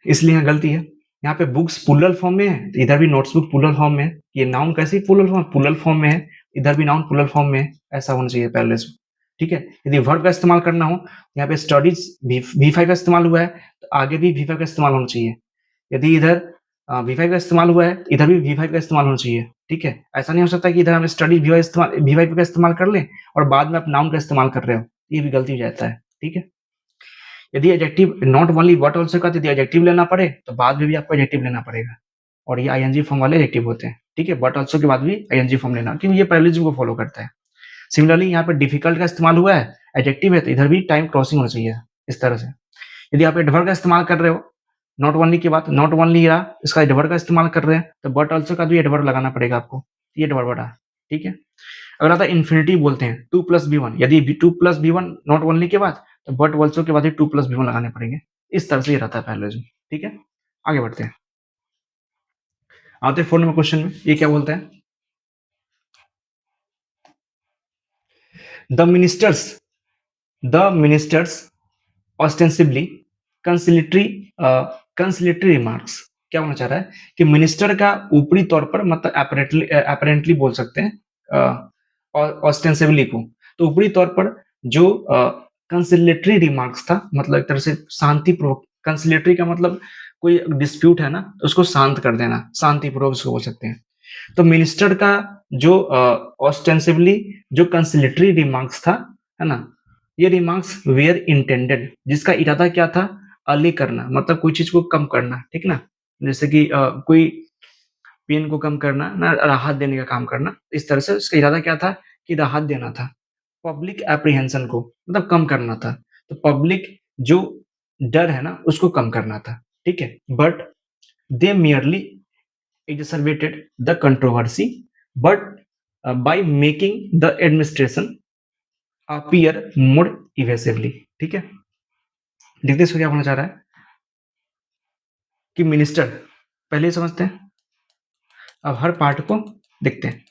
इसलिए यहाँ गलती है। यहाँ पे बुक्स प्लूरल फॉर्म में है तो इधर भी नोट्सबुक प्लूरल फॉर्म में है, ये नाउन कैसे प्लूरल फॉर्म में है, इधर भी नाउन प्लूरल फॉर्म में है, ऐसा होना चाहिए पहले से, ठीक है। यदि वर्ब का इस्तेमाल करना हो, यहाँ पे स्टडीज V5 का इस्तेमाल हुआ है तो आगे भी V5 का इस्तेमाल होना चाहिए। यदि इधर V5 का इस्तेमाल हुआ है इधर भी V5 का इस्तेमाल होना चाहिए, ठीक है। ऐसा नहीं हो सकता कि इधर हम स्टडीज V5 का इस्तेमाल कर लें और बाद में आप नाउन का इस्तेमाल कर रहे हो, ये भी गलती हो जाता है, ठीक है। यदि adjective not only but also का यदि एडजेक्टिव लेना पड़े तो बाद में भी आपको एडजेक्टिव लेना पड़ेगा, और ये आईएनजी फॉर्म वाले एडजेक्टिव होते हैं, ठीक है। बट ऑल्सो के बाद भी आईएनजी फॉर्म लेना, क्योंकि ये पैरेललिज्म को फॉलो करता है। सिमिलरली यहाँ पे डिफिकल्ट का इस्तेमाल हुआ है, एडजेक्टिव है तो इधर भी टाइम क्रॉसिंग होना चाहिए, इस तरह से। यदि आप एडवर्ब का इस्तेमाल कर रहे हो, नॉट ओनली की बात, नॉट ओनली रहा, इसका एडवर्ब का इस्तेमाल कर रहे हैं तो बट ऑल्सो का भी एडवर्ब लगाना पड़ेगा आपको, ये एडवर्ब रहा, ठीक है। अगर आता इन्फिनिटी बोलते हैं 2+B1, यदि 2+B1 नॉट ओनली के बाद तो बट ऑल्सो के बाद ही 2+B1 लगाने पड़ेंगे, इस तरह से ये रहता है पैरेललिज्म, ठीक है। आगे बढ़ते हैं, आते हैं 4 नंबर क्वेश्चन में, ये क्या बोलता है, द मिनिस्टर्स ऑस्टेंसिबली कंसिलिटरी रिमार्क्स, क्या होना चाह रहा है कि मिनिस्टर का ऊपरी तौर पर, मतलब अपरेंटली बोल सकते हैं ऑस्टेंसिबली को, तो ऊपरी तौर पर जो कंसिलेटरी रिमार्क्स था, मतलब एक तरह से शांतिपूर्वक, कंसिलेटरी का मतलब कोई डिस्प्यूट है ना तो उसको शांत कर देना, शांतिपूर्वक उसको बोल सकते हैं। तो मिनिस्टर का जो ऑस्टेंसिवली जो कंसिलेटरी रिमार्क्स था, है ना, ये रिमार्क्स वेयर इंटेंडेड, जिसका इरादा क्या था, अले करना, मतलब कोई चीज को कम करना, ठीक ना, जैसे कि कोई पेन को कम करना ना, राहत देने का काम करना, इस तरह से उसका इरादा क्या था कि राहत देना था, पब्लिक एप्रीहेंशन को मतलब कम करना था, तो पब्लिक जो डर है ना उसको कम करना था, ठीक है। But they merely exacerbated the controversy, but by making the administration appear more evasively, ठीक है। देखते इसको क्या होना चाह रहा है कि मिनिस्टर, पहले ही समझते हैं, अब हर पार्ट को देखते हैं,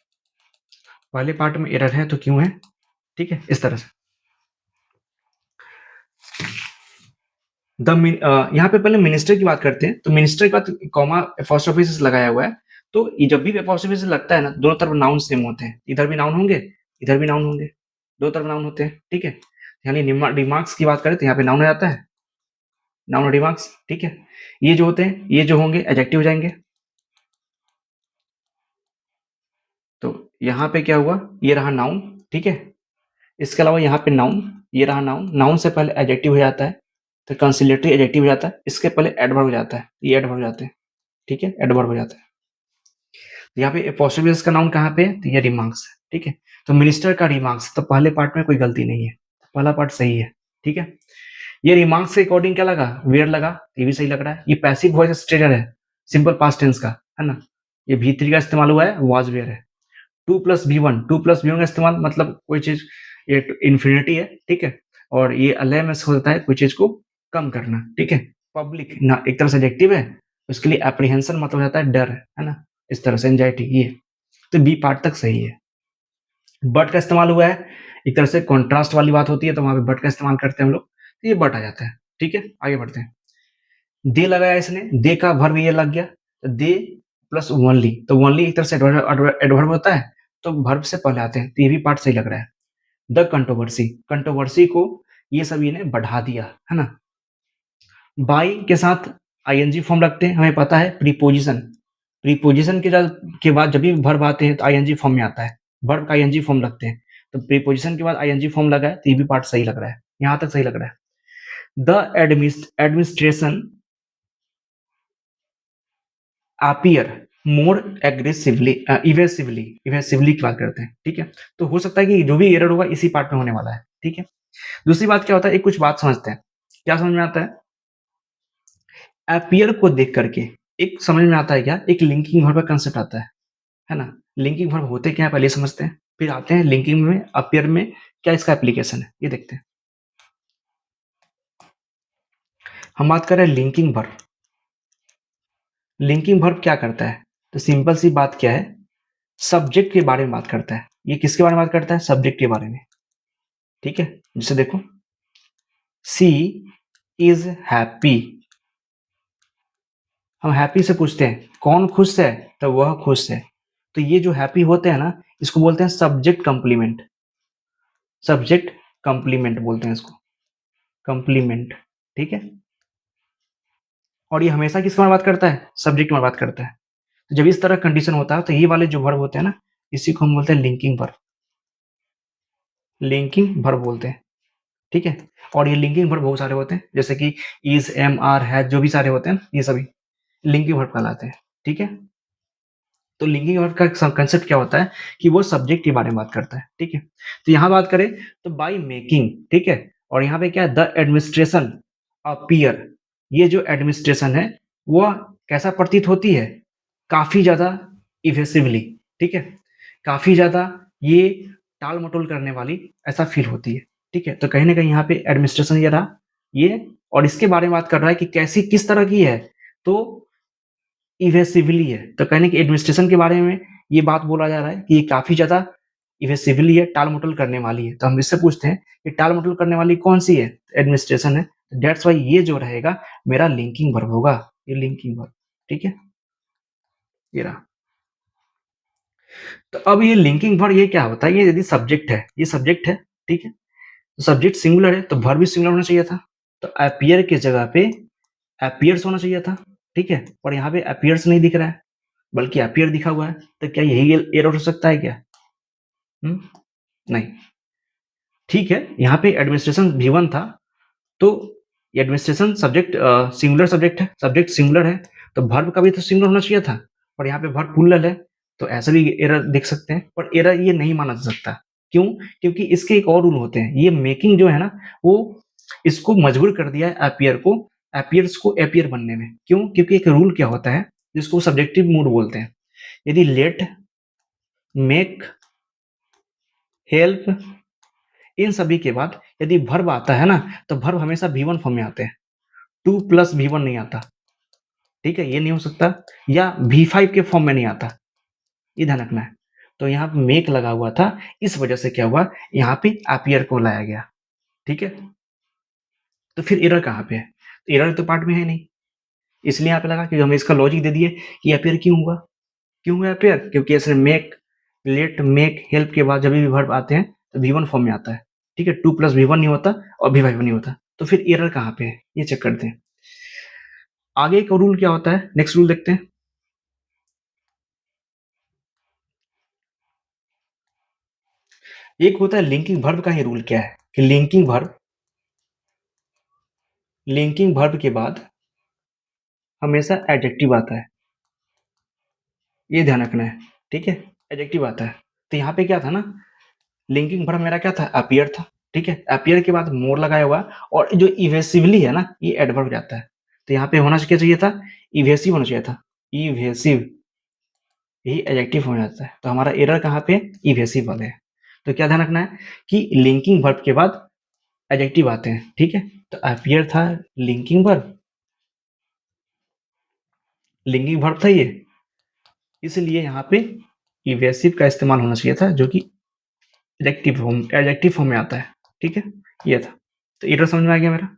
पहले पार्ट में एरर है तो क्यों है, ठीक है, इस तरह से। यहाँ पे पहले मिनिस्टर की बात करते हैं, तो मिनिस्टर के बाद कॉमा एपोस्ट्रोफी से लगाया हुआ है, तो ये जब भी एपोस्ट्रोफी से लगता है ना, दोनों तरफ नाउन सेम होते हैं, इधर भी नाउन होंगे, इधर भी नाउन होंगे, दो तरफ नाउन होते हैं, ठीक है। यानी रिमार्क्स की बात करें तो यहाँ पे नाउन हो जाता है, नाउन रिमार्क्स, ठीक है। ये जो होते हैं, ये जो होंगे एडजेक्टिव हो जाएंगे, तो यहाँ पे क्या हुआ, ये रहा नाउन, ठीक है। इसके अलावा यहाँ पे नाउन, ये रहा नाउन, नाउन से पहले एडजेक्टिव हो जाता है तो कंसिलेटरी एडजेक्टिव हो जाता है, इसके पहले एडवर्ब हो जाता है, ये एडवर्ब हो जाते हैं, ठीक है, एडवर्ब हो जाता है। यहाँ पे एपोस्ट्रोफी का नाउन कहाँ पे है, तो ये रिमार्क्स है, ठीक है। तो मिनिस्टर का रिमार्क्स, तो पहले पार्ट में कोई गलती नहीं है, पहला पार्ट सही है, ठीक है। ये रिमार्क्स के अकॉर्डिंग क्या लगा, वेयर लगा, ये भी सही लग रहा है। ये पैसिव वॉइस स्ट्रेचर है, सिंपल पास्ट टेंस का, है ना। ये V3 का इस्तेमाल हुआ है, वाज वेयर है। 2+B1 का इस्तेमाल मतलब कोई चीज, ये इन्फिनिटी है, ठीक है, और ये अलय में होता है कोई चीज को कम करना, ठीक है। पब्लिक ना एक तरह से एडजेक्टिव है, उसके लिए एप्रीहेंशन मतलब हो जाता है डर, है ना, इस तरह से एंजाइटी, ये तो बी पार्ट तक सही है। बट का इस्तेमाल हुआ है, एक तरह से कॉन्ट्रास्ट वाली बात होती है तो वहां पे बट का इस्तेमाल करते हैं हम लोग, तो ये बट आ जाता है, ठीक है। आगे बढ़ते हैं, दे लगाया इसने, दे का वर्ब ये लग गया, तो दे प्लस ओनली, तो ओनली एक तरह से एडवर्ब होता है तो वर्ब से पहले आते हैं, तो ये भी पार्ट सही लग रहा है। द कंट्रोवर्सी, कंट्रोवर्सी को ये सब इन्हें बढ़ा दिया, है ना। बाई के साथ आईएनजी फॉर्म रखते हैं, हमें पता है प्रीपोजिशन, प्रीपोजिशन के बाद जब भी वर्ब आते हैं तो आईएनजी फॉर्म में आता है, वर्ब का आईएनजी फॉर्म रखते हैं, तो प्रीपोजिशन के बाद आईएनजी फॉर्म लगा है तो ये भी पार्ट सही लग रहा है, यहां तक सही लग रहा है। The administration appear more aggressively evasively की बात करते हैं, ठीक है। तो हो सकता है कि जो भी एरर होगा इसी पार्ट में होने वाला है, ठीक है। दूसरी बात क्या होता है, एक कुछ बात समझते हैं, क्या समझ में आता है, appear को देख करके एक समझ में आता है क्या, एक लिंकिंग वर्ब का कंसेप्ट आता है, है ना। लिंकिंग वर्ब होते क्या है पहले समझते हैं, फिर आते हैं लिंकिंग में, अपियर में क्या इसका एप्लीकेशन है ये देखते हैं। हम बात कर रहे हैं लिंकिंग वर्ब। लिंकिंग वर्ब क्या करता है, तो सिंपल सी बात क्या है, सब्जेक्ट के बारे में बात करता है। ये किसके बारे में बात करता है, सब्जेक्ट के बारे में। ठीक है, जैसे देखो सी इज हैप्पी, हम हैप्पी से पूछते हैं कौन खुश है, तो वह खुश है। तो ये जो हैप्पी होते हैं ना, इसको बोलते हैं सब्जेक्ट कंप्लीमेंट। सब्जेक्ट कंप्लीमेंट बोलते हैं इसको, कंप्लीमेंट। ठीक है, और ये हमेशा किसके बारे में बात करता है, सब्जेक्ट में बात करता है। तो जब इस तरह कंडीशन होता है तो ये वाले जो वर्ब होते हैं ना, इसी को हम बोलते हैं लिंकिंग वर्ब। लिंकिंग वर्ब बोलते हैं। ठीक है, और ये लिंकिंग वर्ब बहुत सारे होते हैं, जैसे कि इज, एम, आर, है, जो भी सारे होते हैं ये सभी लिंकिंग वर्ब कहलाते हैं। ठीक है, तो लिंकिंग वर्ब का कंसेप्ट क्या होता है कि वो सब्जेक्ट के बारे में बात करता है। ठीक है, तो यहाँ बात करें तो बाय मेकिंग, ठीक है, और यहाँ पे क्या है, द एडमिनिस्ट्रेशन अपीयर। ये जो एडमिनिस्ट्रेशन है वो कैसा प्रतीत होती है, काफी ज्यादा इवेसिवली। ठीक है, काफी ज्यादा ये टाल मटोल करने वाली ऐसा फील होती है। ठीक है, तो कहीं ना कहीं यहाँ पे एडमिनिस्ट्रेशन ये रहा ये, और इसके बारे में बात कर रहा है कि कैसी किस तरह की है, तो इवेसिवली है। तो कहने की एडमिनिस्ट्रेशन के बारे में ये बात बोला जा रहा है कि ये काफी ज्यादा इवेसिवली है, टाल मटोल करने वाली है। तो हम इससे पूछते हैं कि टाल मटोल करने वाली कौन सी है, एडमिनिस्ट्रेशन है। डेट्स वाई ये जो रहेगा मेरा लिंकिंग वर्ब होगा, ये लिंकिंग वर्ब। ठीक है, ये रहा। तो अब ये लिंकिंग वर्ब ये क्या होता है, ये यदि सब्जेक्ट है, ये सब्जेक्ट है। ठीक है, तो सब्जेक्ट सिंगुलर है तो वर्ब भी सिंगुलर होना चाहिए था। तो अपीयर की जगह पे अपीयर्स होना चाहिए था। ठीक है, और यहाँ पे अपीयर्स नहीं दिख रहा है बल्कि अपीयर दिखा हुआ है। तो क्या यही एरर हो सकता है क्या? नहीं। ठीक है, यहाँ पे एडमिनिस्ट्रेशन V1 था, तो एडमिनिस्ट्रेशन सब्जेक्ट सिंगुलर सब्जेक्ट है, सब्जेक्ट सिंगुलर है, तो वर्ब का भी तो सिंगुलर होना चाहिए था, और यहाँ पे वर्ब प्लूरल है। तो ऐसा भी एरर देख सकते हैं, पर एरर ये नहीं माना जा सकता। क्यों? क्योंकि इसके एक और रूल होते हैं, ये मेकिंग जो है ना, वो इसको मजबूर कर दिया है अपीयर को, अपीयर्स को एपियर बनने में। क्यों? क्योंकि एक रूल क्या होता है जिसको सब्जेक्टिव मूड बोलते हैं, यदि लेट, मेक, हेल्प, इन सभी के बाद यदि वर्ब आता है ना, तो वर्ब हमेशा V1 फॉर्म में आते हैं, 2 प्लस V1 नहीं आता। ठीक है, ये नहीं हो सकता, या V5 के फॉर्म में नहीं आता, ये ध्यान रखना है। तो यहाँ पे मेक लगा हुआ था, इस वजह से क्या हुआ, यहाँ पे अपीयर को लाया गया। ठीक है, तो फिर एरर कहाँ पे है, तो एरर तो पार्ट में है नहीं, इसलिए यहाँ पे लगा कि हम इसका लॉजिक दे दिए कि अपीयर क्यों हुआ, क्यों हुआ अपीयर, क्योंकि ऐसे मेक, लेट, मेक, हेल्प के बाद जब भी वर्ब आते हैं तो V1 फॉर्म में आता है। ठीक है, 2 प्लस V1 नहीं होता और V5 नहीं होता, तो फिर एरर कहाँ पे है ये चेक करते हैं। आगे का रूल क्या होता है, नेक्स्ट रूल देखते हैं। एक होता है लिंकिंग वर्ब का ही रूल क्या है कि लिंकिंग वर्ब के बाद हमेशा एडजेक्टिव आता है, ये ध्यान रखना है। ठीक है, एडजेक्टिव आता है। तो यहाँ पे क्या था ना, लिंकिंग वर्ब मेरा क्या था, अपीयर था। ठीक है, अपीयर के बाद मोर लगाया हुआ, और जो इवेसिवली है ना, ये एडवर्ब जाता है। तो यहाँ पे होना क्या चाहिए था, इवेसिव होना चाहिए था, इवेसिव, यही एडजेक्टिव हो जाता है। तो हमारा एरर कहाँ पे, इवेसिव वाले है। तो क्या ध्यान रखना है कि लिंकिंग वर्ब के बाद एडजेक्टिव आते हैं। ठीक है, तो अपीयर था लिंकिंग वर्ब, लिंकिंग वर्ब था ये, इसलिए यहाँ पे इवेसिव का इस्तेमाल होना चाहिए था, जो कि एडजेक्टिव फॉर्म में आता है। ठीक है, ये था। तो एरर समझ में आ गया मेरा,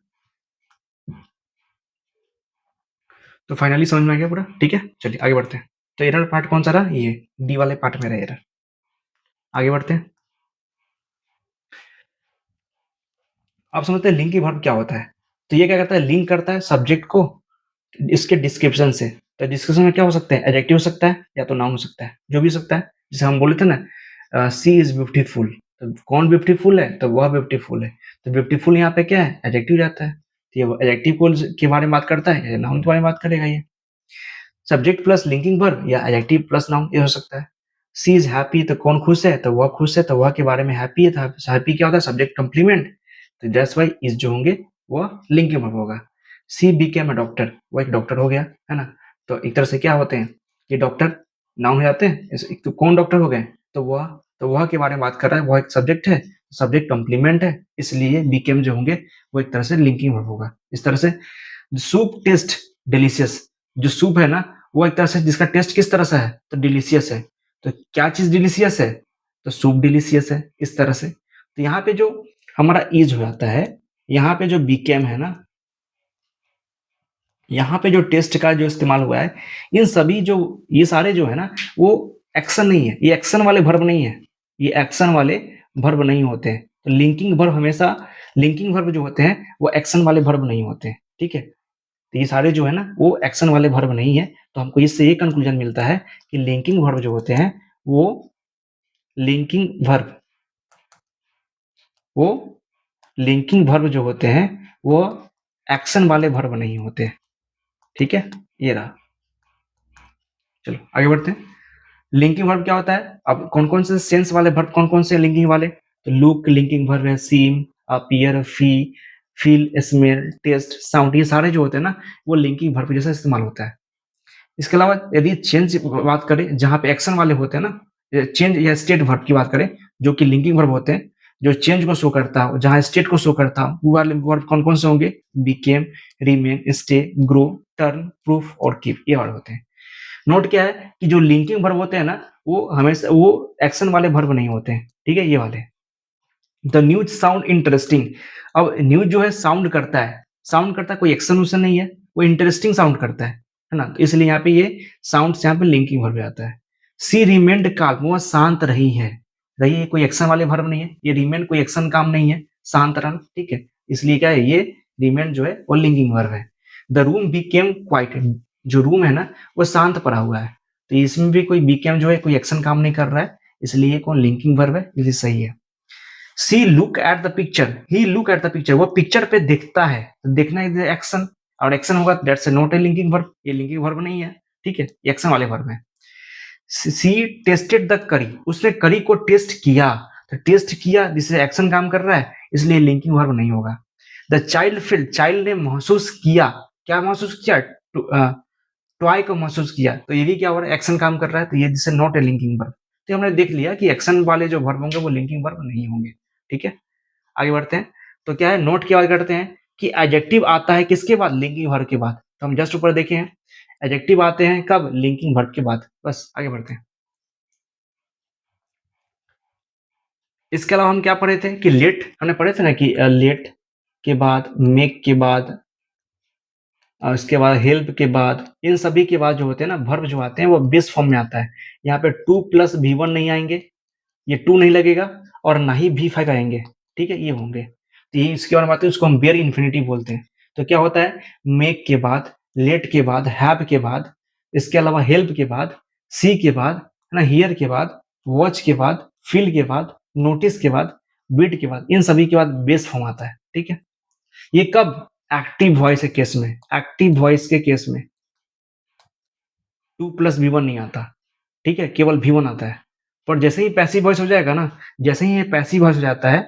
तो फाइनली समझ में आ गया पूरा। ठीक है, चलिए आगे बढ़ते हैं। तो एरर पार्ट कौन सा रहा, ये डी वाले पार्ट में रहा एरर। आगे बढ़ते हैं। अब समझते हैं लिंकिंग वर्ब क्या होता है। तो ये क्या करता है, लिंक करता है सब्जेक्ट को इसके डिस्क्रिप्शन से। तो डिस्क्रिप्शन में क्या हो सकता है, एडजेक्टिव हो सकता है या तो नाउन हो सकता है, जो भी हो सकता है। जैसे हम बोले थे ना, सी इज ब्यूटीफुल, तो कौन ब्यूटीफुल है, तो वह ब्यूटीफुल है। तो ब्यूटीफुल यहाँ पे क्या है, एडजेक्टिव जाता है। तो ये एडजेक्टिव को के बारे में बात करता है या नाउन के बारे में बात करेगा, ये सब्जेक्ट प्लस लिंकिंग वर्ब या एडजेक्टिव प्लस नाउन, ये हो सकता है। सी इज हैप्पी, तो कौन खुश है, तो वह खुश है, तो वह के बारे में हैप्पी है। तो हैप्पी क्या होता है, सब्जेक्ट कंप्लीमेंट। तो दैट्स वाई इज जो होंगे वह लिंकिंग वर्ब होगा। सी बिकेम अ डॉक्टर, वो एक डॉक्टर हो गया, है ना। तो एक तरह से क्या होते हैं, ये डॉक्टर नाउन हो जाते हैं। तो कौन डॉक्टर हो गए, तो वह के बारे में बात कर रहा है, वह एक सब्जेक्ट है, सब्जेक्ट कॉम्प्लीमेंट है, इसलिए बीकेम जो होंगे वो एक तरह से लिंकिंग वर्ब होगा। इस तरह से सूप टेस्ट डिलीशियस, जो सूप है ना वो एक तरह से जिसका टेस्ट किस तरह से है, तो डिलीशियस है। तो क्या चीज डिलीशियस है, तो सूप डिलीशियस है, इस तरह से। तो यहाँ पे जो हमारा इज हो जाता है, यहाँ पे जो बीकेम है ना, यहाँ पे जो टेस्ट का जो इस्तेमाल हुआ है, इन सभी जो ये सारे जो है ना वो एक्शन नहीं है, ये एक्शन वाले वर्ब नहीं है, ये एक्शन वाले वर्ब नहीं होते हैं। तो लिंकिंग वर्ब हमेशा, लिंकिंग वर्ब जो होते हैं वो एक्शन वाले वर्ब नहीं होते हैं, ठीक है। तो ये सारे जो है ना वो एक्शन वाले वर्ब नहीं है। तो हमको इससे ये कंक्लूजन मिलता है कि लिंकिंग वर्ब जो होते हैं वो लिंकिंग वर्ब वो लिंकिंग वर्ब जो होते हैं वो एक्शन वाले वर्ब नहीं होते, ठीक है। ये रहा, चलो आगे बढ़ते हैं। लिंकिंग वर्ब क्या होता है, अब कौन कौन से सेंस वाले वर्ब, कौन कौन से लिंकिंग वाले, तो लुक लिंकिंग वर्ब है, seem, appear, feel, smell, taste, sound, ये सारे जो होते हैं ना वो लिंकिंग वर्ब जैसा इस्तेमाल होता है। इसके अलावा यदि चेंज बात करें, जहां पे एक्शन वाले होते हैं ना, चेंज या स्टेट वर्ब की बात करें जो कि लिंकिंग वर्ब होते हैं, जो चेंज को शो करता हो, जहां स्टेट को शो करता हो, वो वाले वर्ब कौन कौन से होंगे, became, remain, stay, grow, turn, proof और कीप, ये वर्ड होते हैं। नोट क्या है कि जो लिंकिंग वर्ब होते हैं ना वो हमेशा वो एक्शन वाले वर्ब नहीं होते हैं, ठीक है, ये वाले। द न्यूज साउंड इंटरेस्टिंग, अब न्यूज जो है साउंड करता है, कोई एक्शन उसन नहीं है, वो इंटरेस्टिंग साउंड करता है ना, तो इसलिए यहाँ पे ये साउंड यहाँ पे लिंकिंग वर्ब आता है। सी रिमेंड काल्म, वो शांत रही है, कोई एक्शन वाले वर्ब नहीं है, ये रिमेंड कोई एक्शन काम नहीं है, शांत रहना, ठीक है, इसलिए क्या है ये रिमेंड जो है वो लिंकिंग वर्ब है। द रूम बिकेम क्वाइट, जो रूम है ना वो शांत पड़ा हुआ है, तो इसमें भी कोई बिकेम जो है कोई एक्शन काम नहीं कर रहा है, इसलिए कौन लिंकिंग वर्ब है, इसलिए सही है। See look at the picture, he look at the picture, वो पिक्चर पे देखता है, तो देखना इज एक्शन, और एक्शन होगा that's not a linking verb, ये लिंकिंग वर्ब नहीं है, ठीक है, एक्शन वाले वर्ब है। सी टेस्टेड द करी, उसने करी को टेस्ट किया, तो टेस्ट किया जिससे एक्शन काम कर रहा है, इसलिए लिंकिंग वर्ब नहीं होगा। द चाइल्ड फील, चाइल्ड ने महसूस किया, क्या महसूस किया, टॉय को महसूस किया, तो ये भी क्या हो रहा है, एक्शन काम कर रहा है, तो ये जिससे नॉट ए लिंकिंग वर्ब। तो हमने देख लिया कि एक्शन वाले जो वर्ब होंगे वो लिंकिंग वर्ब नहीं होंगे, ठीक है। आगे बढ़ते हैं, तो क्या है नोट की बात करते हैं कि एडजेक्टिव आता है किसके बाद, लिंकिंग वर्ब के बाद, तो हम जस्ट ऊपर देखे हैं एडजेक्टिव आते हैं कब, लिंकिंग वर्ब के बाद, बस आगे बढ़ते हैं। इसके अलावा हम क्या पढ़े थे कि लेट, हमने पढ़े थे ना कि लेट के बाद, मेक के बाद, और इसके बाद हेल्प के बाद, इन सभी के बाद जो होते हैं ना वर्ब जो आते हैं वो बेस फॉर्म में आता है। यहाँ पे 2+V1 नहीं आएंगे, ये 2 नहीं लगेगा, और ना ही V5 आएंगे, ठीक है, ये होंगे। तो ये इसके बारे में आते हैं, उसको हम बेयर इन्फिनिटिव बोलते हैं। तो क्या होता है, मेक के बाद, लेट के बाद, हैव के बाद, इसके अलावा हेल्प के बाद, सी के बाद, है ना, हियर के बाद, वॉच के बाद, फील के बाद, नोटिस के बाद, बीट के बाद, इन सभी के बाद बेस फॉर्म आता है, ठीक है। ये कब, एक्टिव वॉइस के केस में, एक्टिव वॉइस के केस में 2+V1 नहीं आता, ठीक है, केवल V1 आता है। पर जैसे ही पैसिव वॉइस हो जाएगा ना, जैसे ही ये पैसिव वॉइस हो जाता है,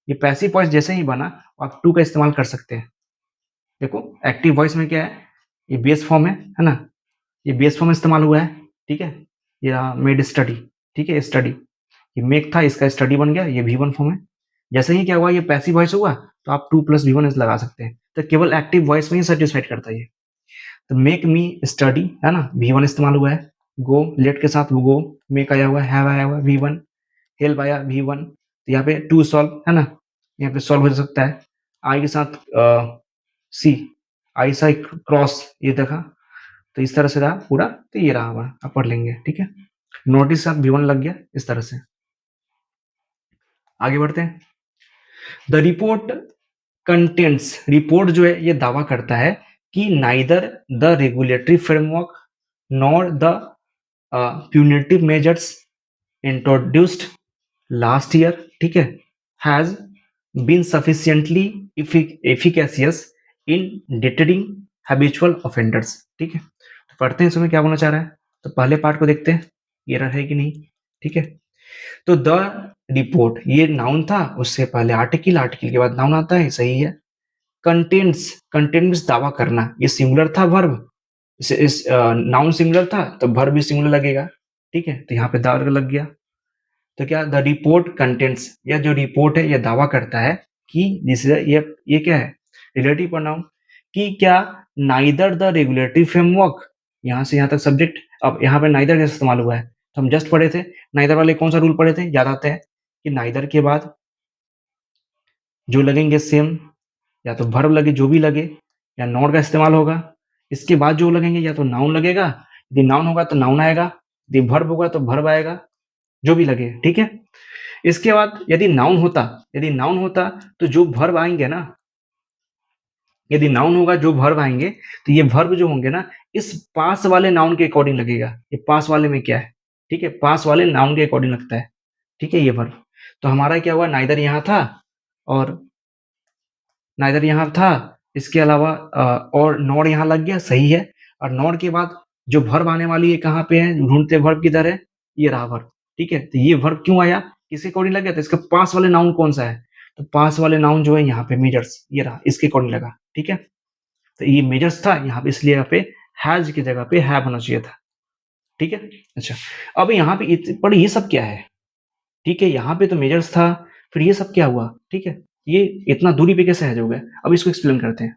ये पैसिव वॉइस जैसे ही बना, आप 2 का इस्तेमाल कर सकते हैं। देखो एक्टिव वॉइस में क्या है, ये बेस फॉर्म है ना, ये बेस फॉर्म इस्तेमाल हुआ है, ठीक है, ये रहा मेड स्टडी, ठीक है, स्टडी, ये मेक था, इसका स्टडी बन गया, ये V1 फॉर्म है। जैसे ही क्या हुआ, ये पैसिव वॉइस हुआ, तो आप 2+V1 लगा सकते हैं। तो केवल एक्टिव वॉइस में ही सेटिस्फाइड करता है ये। तो मेक मी स्टडी है ना, V1 इस्तेमाल हुआ है। गो, लेट के साथ गो, मेक आया हुआ है, हैव आया हुआ है, V1, हेल्प आया V1, तो यहाँ पे टू सॉल्व है ना, यहाँ पे सॉल्व हो सकता है। आई के साथ सी, आई सा क्रॉस, ये देखा, तो इस तरह से रहा पूरा, तो ये रहा हमारा, आप पढ़ लेंगे, ठीक है। नोटिस साथ V1 लग गया, इस तरह से। आगे बढ़ते हैं। द रिपोर्ट कंटेंट्स, रिपोर्ट जो है ये दावा करता है कि neither the regulatory framework nor the punitive measures introduced last year, ठीक है, has been sufficiently efficacious in deterring habitual offenders, ठीक है। तो पढ़ते हैं इसमें क्या बोलना चाह रहा है, तो पहले पार्ट को देखते हैं, ये है कि नहीं, ठीक है। तो द रिपोर्ट, ये नाउन था, उससे पहले आर्टिकल, आर्टिकल के बाद नाउन आता है, सही है। कंटेंट्स, कंटेंट्स दावा करना, ये सिंगुलर था वर्ब, इस नाउन सिंगुलर था तो वर्ब भी सिंगुलर लगेगा, ठीक है, तो यहाँ पे द लग गया। तो क्या द रिपोर्ट कंटेंट्स, या जो रिपोर्ट है ये दावा करता है कि दिस ये क्या है, रिलेटिव प्रोनाउन, कि क्या नाइदर द रेगुलेटरी फ्रेमवर्क, यहाँ से यहाँ तक सब्जेक्ट। अब यहाँ पे नाइदर कैसे इस्तेमाल हुआ है, तो हम जस्ट पढ़े थे नाइदर वाले कौन सा रूल पढ़े थे, याद आते हैं कि नाइदर के बाद जो लगेंगे सेम, या तो वर्ब लगे जो भी लगे, या नॉट का इस्तेमाल होगा। इसके बाद जो लगेंगे या तो नाउन लगेगा, यदि नाउन होगा तो नाउन आएगा, यदि वर्ब होगा तो वर्ब आएगा, जो भी लगे, ठीक है। इसके बाद यदि नाउन होता तो जो वर्ब आएंगे ना, यदि नाउन होगा जो वर्ब आएंगे, तो ये वर्ब जो होंगे ना इस पास वाले नाउन के अकॉर्डिंग लगेगा। ये पास वाले में क्या है, ठीक है, पास वाले नाउन के अकॉर्डिंग लगता है, ठीक है, ये वर्ब। तो हमारा क्या हुआ, नाइदर यहाँ था और नाइदर यहाँ था, इसके अलावा और नॉट यहाँ लग गया, सही है। और नॉट के बाद जो वर्ब आने वाली है कहाँ पे है, ढूंढते वर्ब किधर है, ये रहा वर्ब, ठीक है। तो ये वर्ब क्यों आया, किसके अकॉर्डिंग लग गया, तो इसका पास वाले नाउन कौन सा है, तो पास वाले नाउन जो है यहाँ पे मेजर्स, ये रहा, इसके अकॉर्डिंग लगा, ठीक है। तो ये मेजर्स था यहाँ पे, इसलिए यहाँ पे हैज की जगह पे हैव होना चाहिए था, ठीक है। अच्छा, अब यहाँ पे पर ये सब क्या है, ठीक है, यहाँ पे तो मेजर्स था, फिर ये सब क्या हुआ, ठीक है, ये इतना दूरी पे कैसे हैज हो गया, अब इसको एक्सप्लेन करते हैं।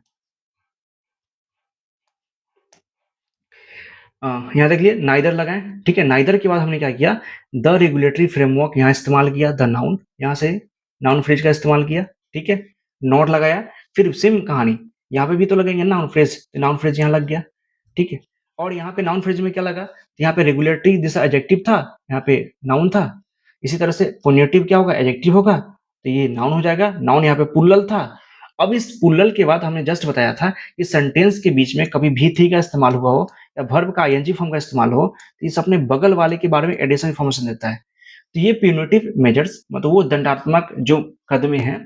यहाँ देख लिए नाइदर लगाएं, ठीक है। नाइदर के बाद हमने क्या किया, द रेगुलेटरी फ्रेमवर्क यहाँ इस्तेमाल किया, द नाउन, यहाँ से नाउन फ्रेज का इस्तेमाल किया, ठीक है। नॉट लगाया, फिर सेम कहानी, यहाँ पे भी तो लगेंगे नाउन फ्रेज, तो नाउन फ्रेज यहाँ लग गया, ठीक है। और यहाँ पे नाउन फ्रेज में क्या लगा, यहाँ पे रेगुलेटरी जैसा एडजेक्टिव था, यहाँ पे नाउन था, इसी तरह से पोनेटिव क्या होगा, एडजेक्टिव होगा, तो ये नाउन हो जाएगा। नाउन यहाँ पे पुल्लल था। अब इस पुल्लल के बाद हमने जस्ट बताया था कि सेंटेंस के बीच में कभी भी थी का इस्तेमाल हुआ हो या वर्ब का आईएनजी फॉर्म का इस्तेमाल हो, तो इस अपने बगल वाले के बारे में एडिशनल इन्फॉर्मेशन देता है। तो ये प्यूनिटिव मेजर्स मतलब वो दंडात्मक जो कदमें हैं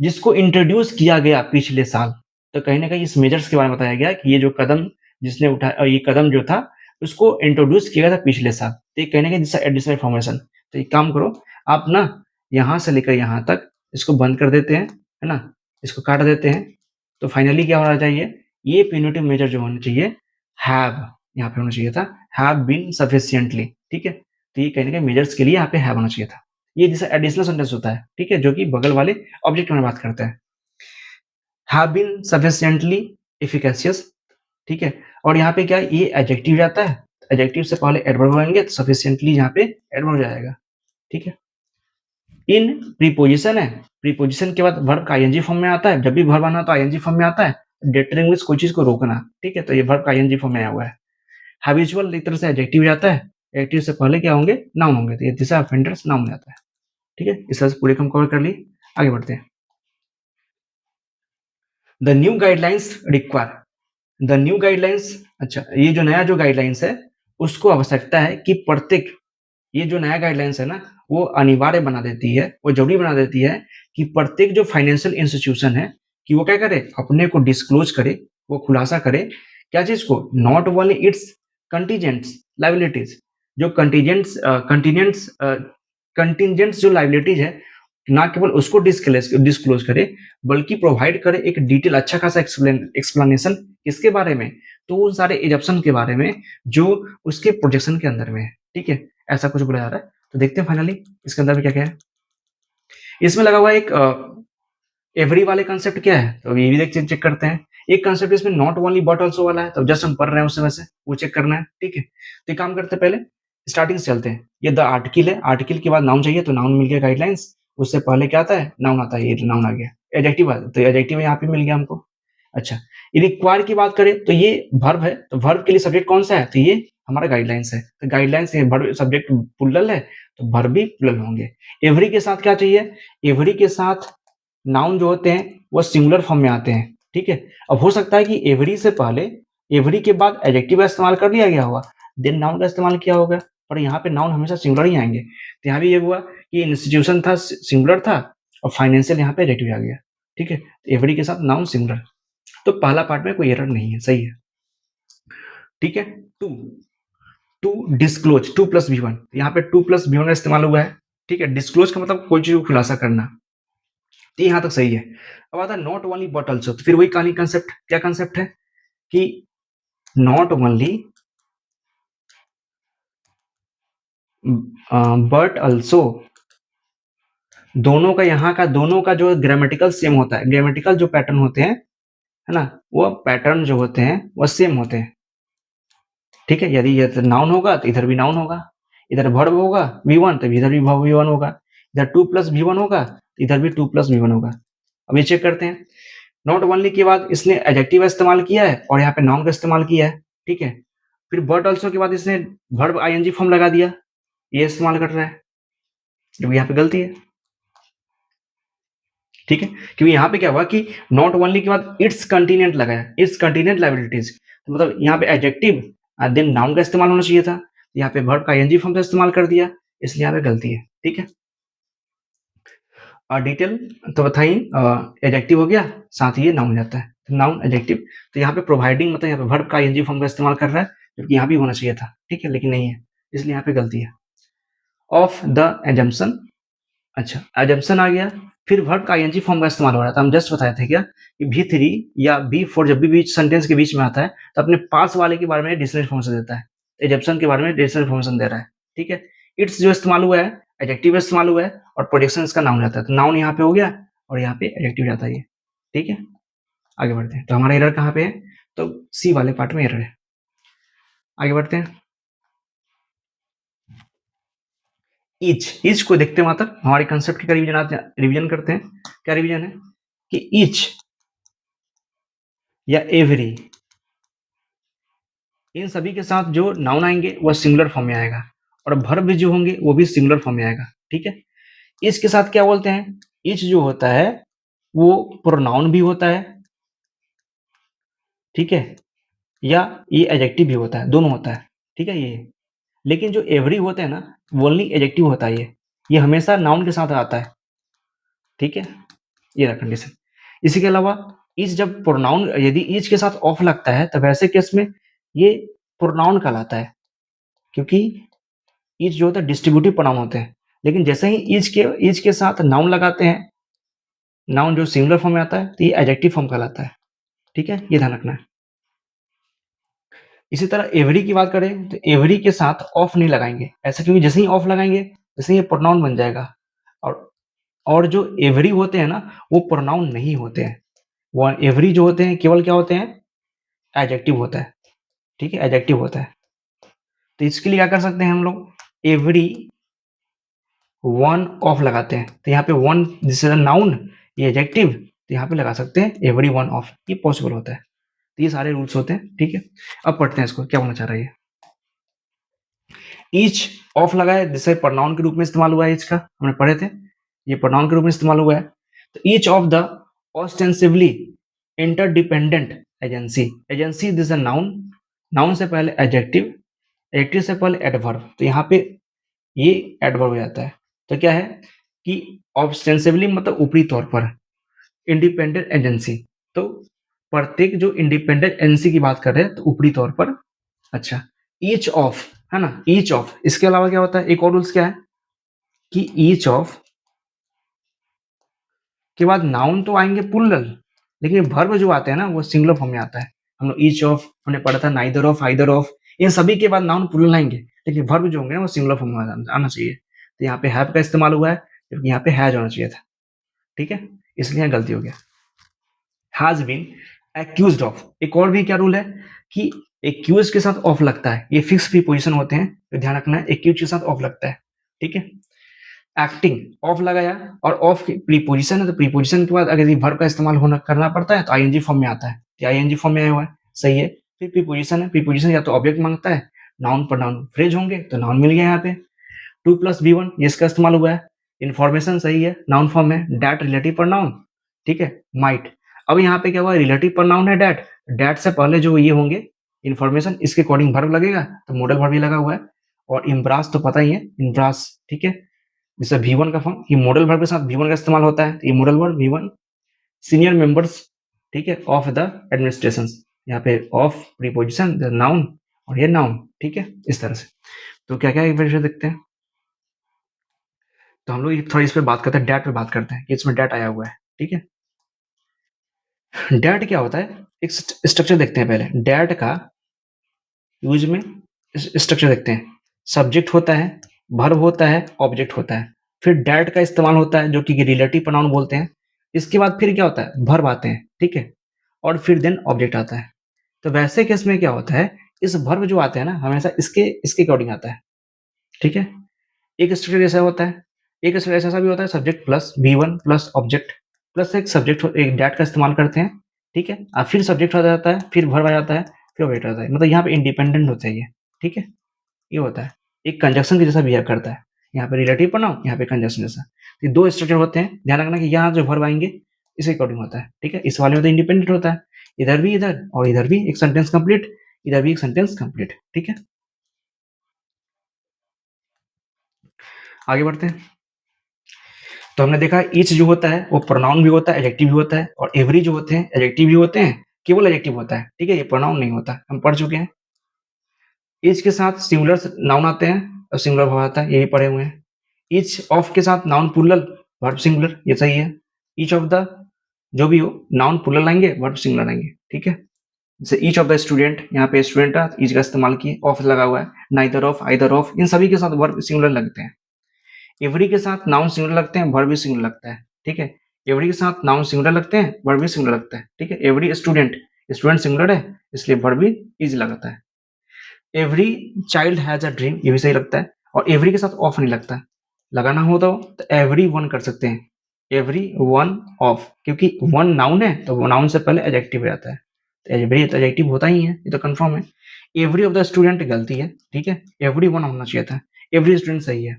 जिसको इंट्रोड्यूस किया गया पिछले साल, तो कहीं ना कहीं इस मेजर्स के बारे में बताया गया कि ये जो कदम जिसने उठाया, ये कदम जो था उसको इंट्रोड्यूस किया गया था पिछले साल, तो ये कहीं ना कहीं जिसका एडिशनल इन्फॉर्मेशन। तो एक काम करो आप ना, यहाँ से लेकर यहाँ तक इसको बंद कर देते हैं, है ना, इसको काट देते हैं। तो फाइनली क्या होना चाहिए, ये प्यूनिटिव मेजर जो होना चाहिए हैव, यहाँ पे होना चाहिए था हैव बीन सफिशिएंटली, ठीक है। तो ये कहीं ना कहीं मेजर्स के लिए यहाँ पे हैव होना चाहिए था। ये जैसा एडिशनल सेंटेंस होता है, ठीक है, जो कि बगल वाले ऑब्जेक्ट में बात करता है, हैव बीन सफिशिएंटली एफिकेशियस, ठीक है। और यहाँ पे क्या है, ये एडजेक्टिव जाता है, एडजेक्टिव से पहले एडवर्ब होंगे तो सफिशिएंटली यहाँ पे एडवर्ब जाएगा, ठीक है। इन प्रीपोजिशन है, प्रीपोजिशन के बाद वर्ब का आईएनजी फॉर्म में आता है, जब भी वर्ब आना तो आईएनजी फॉर्म में आता है, डेटरिंग में कोई चीज को रोकना, ठीक है, तो ये वर्ब का आईएनजी फॉर्म में आया हुआ है। हैबिचुअल एक तरह से एडजेक्टिव जाता है, एडजेक्टिव से पहले क्या होंगे, नाउन होंगे, तो ये दिस ऑफेंडर्स नाउन में आता है, ठीक है। इस तरह से पूरे हम कवर कर लिए, आगे बढ़ते हैं। The new guidelines require, the new guidelines, अच्छा ये जो नया जो गाइडलाइंस है उसको आवश्यकता है कि प्रत्येक, ये जो नया गाइडलाइंस है ना वो अनिवार्य बना देती है, वो जरूरी बना देती है कि प्रत्येक जो फाइनेंशियल इंस्टीट्यूशन है कि वो क्या करे, अपने को डिस्क्लोज करे, वो खुलासा करे, क्या चीज को, नॉट ओनली इट्स कंटीजेंट्स लाइबिलिटीज, जो कंटीजेंट्स जो लाइबिलिटीज है, ना केवल उसको डिस्क्लोज करे बल्कि प्रोवाइड करे एक डिटेल अच्छा खासा एक्सप्लेनेशन किसके बारे में, तो उन सारे एजप्शन के बारे में जो उसके प्रोजेक्शन के अंदर में है, ठीक है, ऐसा कुछ बोला जा रहा है। तो देखते हैं फाइनली इसके अंदर में क्या क्या है। इसमें लगा हुआ एक एवरी वाले कंसेप्ट क्या है, तो ये भी देख चेक करते हैं। एक कंसेप्ट इसमें नॉट ओनली बट ऑल्सो वाला है, तो जस्ट हम पढ़ रहे हैं उस समय से वो चेक करना है, ठीक है। तो एक काम करते हैं, पहले स्टार्टिंग से चलते हैं। ये द आर्टिकल है, आर्टिकल के बाद नाउन चाहिए, तो नाउन मिल गया गाइडलाइंस, उससे पहले क्या आता है, नाउन आता है, ये नाउन आ गया, एडजेक्टिव आता है, तो एडजेक्टिव यहाँ पे मिल गया हमको। अच्छा, रिक्वायर की बात करें तो ये वर्ब है, तो वर्ब के लिए सब्जेक्ट कौन सा है, तो ये हमारा गाइडलाइंस है, तो गाइडलाइंस वर्ब सब्जेक्ट प्लुरल है, तो वर्ब भी प्लुरल होंगे। एवरी के साथ क्या चाहिए, एवरी के साथ नाउन जो होते हैं वो सिंगुलर फॉर्म में आते हैं, ठीक है। अब हो सकता है कि एवरी से पहले, एवरी के बाद एडजेक्टिव का इस्तेमाल कर लिया गया होगा, देन नाउन का इस्तेमाल किया होगा, पर यहाँ पे नाउन हमेशा सिंगुलर ही आएंगे। तो यहाँ भी ये हुआ कि इंस्टीट्यूशन था सिंगुलर था और फाइनेंशियल यहाँ पे एडजेक्टिव आ गया, ठीक है। एवरी के साथ नाउन सिंगुलर, तो पहला पार्ट में कोई एरर नहीं है, सही है, ठीक है। To, to disclose, to plus V one, यहाँ पे टू प्लस भी वन का इस्तेमाल हुआ है, ठीक है। डिस्क्लोज का मतलब कोई चीज को खुलासा करना, तो यहाँ तक सही है। अब आता है नॉट ओनली बट ऑल्सो, तो फिर वही कहानी कंसेप्ट, क्या कंसेप्ट है कि नॉट ओनली बट ऑल्सो, दोनों का यहाँ का दोनों का जो ग्रामेटिकल सेम होता है, ग्रामेटिकल जो पैटर्न होते हैं, है ना, वो पैटर्न जो होते हैं वो सेम होते हैं। ठीक है, यदि इधर नाउन होगा तो इधर भी नाउन होगा, इधर वर्ब होगा V1 तो इधर भी V1 होगा, इधर 2 प्लस V1 होगा तो इधर भी 2 प्लस V1 होगा। अब ये चेक करते हैं, नॉट ओनली के बाद इसने एडजेक्टिव का इस्तेमाल किया है और यहाँ पे नाउन का इस्तेमाल किया है। ठीक है, फिर बट ऑल्सो के बाद इसने वर्ब आईएनजी फॉर्म लगा दिया, ये इस्तेमाल कर रहा है, जब यहाँ पे गलती है। ठीक है, क्योंकि यहाँ पे क्या हुआ कि नॉट ओनली के बाद इट्स कंटिनेंट लगाया, इट्स कंटिनेंट लाइबिलिटीज, तो मतलब यहाँ पे एडजेक्टिव देन नाउन का इस्तेमाल होना चाहिए था, यहाँ पे वर्ब का आईएनजी फॉर्म का इस्तेमाल कर दिया, इसलिए यहाँ पे गलती है। ठीक है, डिटेल तो बताइए, एडजेक्टिव हो गया, साथ ही ये नाउन जाता है, तो नाउन एडजेक्टिव, तो यहाँ पे प्रोवाइडिंग मतलब यहाँ पे वर्ब का आईएनजी फॉर्म का इस्तेमाल कर रहा है, जबकि यहाँ भी होना चाहिए था। ठीक है, लेकिन नहीं है, इसलिए यहाँ पे गलती है। ऑफ द एजम्पशन, अच्छा एजम्पशन आ गया, फिर वर्ब का आईएनजी फॉर्म का इस्तेमाल हो रहा था, हम जस्ट बताए थे क्या कि V3 या B4 जब भी बीच सेंटेंस के बीच में आता है तो अपने पास वाले के बारे में डिक्शनरी इन्फॉर्मेशन देता है, एजम्पशन के बारे में डिक्शनरी इन्फॉर्मेशन दे रहा है। ठीक है, इट्स जो इस्तेमाल हुआ है, एडजेक्टिव इस्तेमाल हुआ है और प्रोजेक्शन इसका नाउन जाता है, तो नाउन यहाँ पे हो गया और यहाँ पे एडजेक्टिव जाता है ये। ठीक है, आगे बढ़ते हैं, तो हमारा एरर कहाँ पे है, तो सी वाले पार्ट में एरर है। आगे बढ़ते हैं, ईच को देखते हैं, मतलब हमारे कंसेप्ट का रिवीजन करते हैं। क्या रिवीजन है कि ईच या एवरी, इन सभी के साथ जो नाउन आएंगे वह सिंगुलर फॉर्म में आएगा और वर्ब जो होंगे वो भी सिंगुलर फॉर्म में आएगा। ठीक है, इसके साथ क्या बोलते हैं, ईच जो होता है वो प्रोनाउन भी होता है, ठीक है, या ये एडजेक्टिव भी होता है, दोनों होता है। ठीक है, ये लेकिन जो एवरी होते हैं ना, वो ओनली एडजेक्टिव होता है, ये हमेशा नाउन के साथ आता है। ठीक है, ये रहा कंडीशन। इसी के अलावा ईच जब प्रोनाउन, यदि ईच के साथ ऑफ लगता है तो वैसे केस में ये प्रोनाउन कहलाता है, क्योंकि ईच जो होता है डिस्ट्रीब्यूटिव प्रोनाउन होते हैं, लेकिन जैसे ही ईच के साथ नाउन लगाते हैं, नाउन जो सिंगुलर फॉर्म में आता है तो ये एडजेक्टिव फॉर्म कहलाता है। ठीक है, ये ध्यान रखना है। इसी तरह एवरी की बात करें तो एवरी के साथ ऑफ नहीं लगाएंगे, ऐसा क्योंकि जैसे ही ऑफ लगाएंगे जैसे ही ये प्रोनाउन बन जाएगा, और जो एवरी होते हैं ना वो प्रोनाउन नहीं होते हैं, वो एवरी जो होते हैं केवल क्या होते हैं, एडजेक्टिव होता है। ठीक है, एडजेक्टिव होता है, तो इसके लिए क्या कर सकते हैं हम लोग, एवरी वन ऑफ लगाते हैं, तो यहाँ पे one this is a noun, ये एडजेक्टिव, तो यहाँ पे लगा सकते हैं एवरी वन ऑफ, ये पॉसिबल होता है। तो ये सारे रूल्स होते हैं। ठीक है, अब पढ़ते हैं इसको क्या होना चाह रहा है। ईच ऑफ लगाए, जैसे प्रोनाउन के रूप में इस्तेमाल हुआ है, ईच का हमने पढ़े थे, ये प्रोनाउन के रूप में इस्तेमाल हुआ है। तो each of the ostensibly interdependent agency, agency this a noun, noun से पहले एडजेक्टिव, एडजेक्टिव से पहले एडवर्ब, तो यहाँ पे ये एडवर्ब हो जाता है। तो क्या है कि ऑस्टेंसिवली मतलब ऊपरी तौर पर, इंडिपेंडेंट एजेंसी, तो प्रत्येक जो इंडिपेंडेंट एजेंसी की बात कर रहे हैं तो ऊपरी तौर पर। अच्छा, ईच ऑफ है ना, ईच ऑफ, इसके अलावा क्या होता है, एक और रूल्स क्या है कि ईच ऑफ के बाद नाउन तो आएंगे प्लूरल, लेकिन वर्ब जो आते हैं ना वो सिंगुलर फॉर्म में आता है। हम लोग ईच ऑफ हमने पढ़ा था, नाइदर ऑफ, आइदर ऑफ, इन सभी के बाद नाउन प्लूरल आएंगे, लेकिन वर्ब जो होंगे ना वो सिंगुलर फॉर्म में आना चाहिए। तो यहाँ पे हैव का इस्तेमाल हुआ है, जबकि यहाँ पे हैज होना चाहिए था। ठीक है, इसलिए यहाँ गलती हो गया। हैज बीन एक्यूज्ड ऑफ, एक और भी क्या रूल है कि एक्यूज के साथ ऑफ लगता है, ये फिक्स प्रीपोजिशन होते हैं, तो ध्यान रखना है, एक्यूज के साथ ऑफ लगता है। ठीक है, एक्टिंग ऑफ लगाया और ऑफ की प्रीपोजिशन है, तो प्रीपोजिशन के बाद अगर वर्ब का इस्तेमाल होना करना पड़ता है तो आईएनजी फॉर्म में आता है, तो आईएनजी फॉर्म में आया हुआ है, सही है। फिर प्रीपोजिशन है, प्रीपोजिशन या तो ऑब्जेक्ट मांगता है, नाउन पर नाउन फ्रेज होंगे, तो नाउन मिल गया यहाँ पे, 2+V1 ये इसका इस्तेमाल हुआ है। इन्फॉर्मेशन सही है, नाउन फॉर्म है, डैट रिलेटिव प्रोनाउन, ठीक है, माइट। अब यहाँ पे क्या हुआ, रिलेटिव प्रोनाउन है डैट, डैट से पहले जो ये होंगे इन्फॉर्मेशन, इसके अकॉर्डिंग वर्ब लगेगा, तो मॉडल वर्ब भी लगा हुआ है। और इम्ब्रास तो पता ही है, इम्ब्रास, ठीक है, जैसे V1 का फॉर्म, ये मॉडल वर्ब के साथ V1 का इस्तेमाल होता है, तो ये modal verb V1। Senior members, ठीक है, ऑफ द एडमिनिस्ट्रेशन, यहाँ पे ऑफ प्रीपोजिशन नाउन और ये नाउन, ठीक है, इस तरह से। तो क्या क्या एक बार देखते हैं, तो हम लोग थोड़ा इस पे बात करते हैं, डैट पे बात करते हैं कि इसमें डैट आया हुआ है। ठीक है, डैट क्या होता है, एक स्ट्रक्चर देखते हैं पहले, डैट का यूज में स्ट्रक्चर देखते हैं। सब्जेक्ट होता है, वर्ब होता है, ऑब्जेक्ट होता है, फिर डैट का इस्तेमाल होता है जो कि रिलेटिव प्रोनाउन बोलते हैं, इसके बाद फिर क्या होता है, वर्ब आते हैं, ठीक है, और फिर देन ऑब्जेक्ट आता है। तो वैसे केस में क्या होता है, इस वर्ब जो आते हैं ना हमेशा इसके अकॉर्डिंग आता है, ठीक है। एक स्ट्रक्चर ऐसा होता है, एक स्ट्रक्चर ऐसा भी होता है, subject plus V1 plus object plus एक सब्जेक्ट, एक डैट का इस्तेमाल करते हैं, ठीक है, और फिर सब्जेक्ट आ जाता है, फिर वर्ब आ जाता है, फिर ऑब्जेक्ट आता है, मतलब यहाँ पे इंडिपेंडेंट होता है ये, ठीक है, ये होता है, एक कंजक्शन के जैसा बिहेव करता है, यहाँ पे रिलेटिव प्रोनाउन, यहाँ पे कंजक्शन जैसा। ये दो स्ट्रक्चर होते हैं, ध्यान रखना कि यहाँ जो वर्ब आएंगे इसके अकॉर्डिंग होता है, ठीक है, इस वाले में तो इंडिपेंडेंट होता है, इधर भी इधर और इधर भी एक सेंटेंस कंप्लीट, इधर भी एक सेंटेंस कंप्लीट, ठीक है। आगे बढ़ते हैं। तो हमने देखा ईच जो होता है वो प्रोनाउन भी होता है, एडजेक्टिव भी होता है, और एवरी जो होते हैं एडजेक्टिव भी होते हैं, केवल एडजेक्टिव होता है, ठीक है, ये प्रोनाउन नहीं होता, हम पढ़ चुके हैं। ईच के साथ सिंगुलर नाउन आते हैं और सिंगुलर वर्ब आता है, ये भी पढ़े हुए हैं। ईच ऑफ के साथ नाउन प्लूरल, वर्ब सिंगुलर, ये सही है। ईच ऑफ द जो भी हो, नाउन प्लूरल लाएंगे, वर्ब सिंगुलर लाएंगे, ठीक है। जैसे ईच ऑफ द स्टूडेंट, यहाँ पे स्टूडेंट है, ईच का इस्तेमाल किए, ऑफ लगा हुआ है, नाइदर ऑफ, आइदर ऑफ, इन सभी के साथ वर्ब सिंगुलर लगते हैं। एवरी के साथ नाउन सिंगुलर लगते हैं, वर्ब भी सिंगुलर लगता है, ठीक है। एवरी के साथ नाउन सिंगुलर लगते हैं, वर्ब भी सिंगुलर लगता है, ठीक है। एवरी स्टूडेंट, स्टूडेंट सिंगुलर है, इसलिए वर्ब भी इज लगता है। Every child has a dream, ये भी सही लगता है, और एवरी के साथ ऑफ नहीं लगता है। लगाना हो तो एवरी वन कर सकते हैं, एवरी वन ऑफ, क्योंकि वन नाउन है तो नाउन से पहले एडजेक्टिव आ जाता है, तो एवरी तो एडजेक्टिव होता ही है, ये तो कंफर्म है। एवरी ऑफ द स्टूडेंट गलती है, ठीक है, एवरी वन होना चाहिए था, एवरी स्टूडेंट सही है।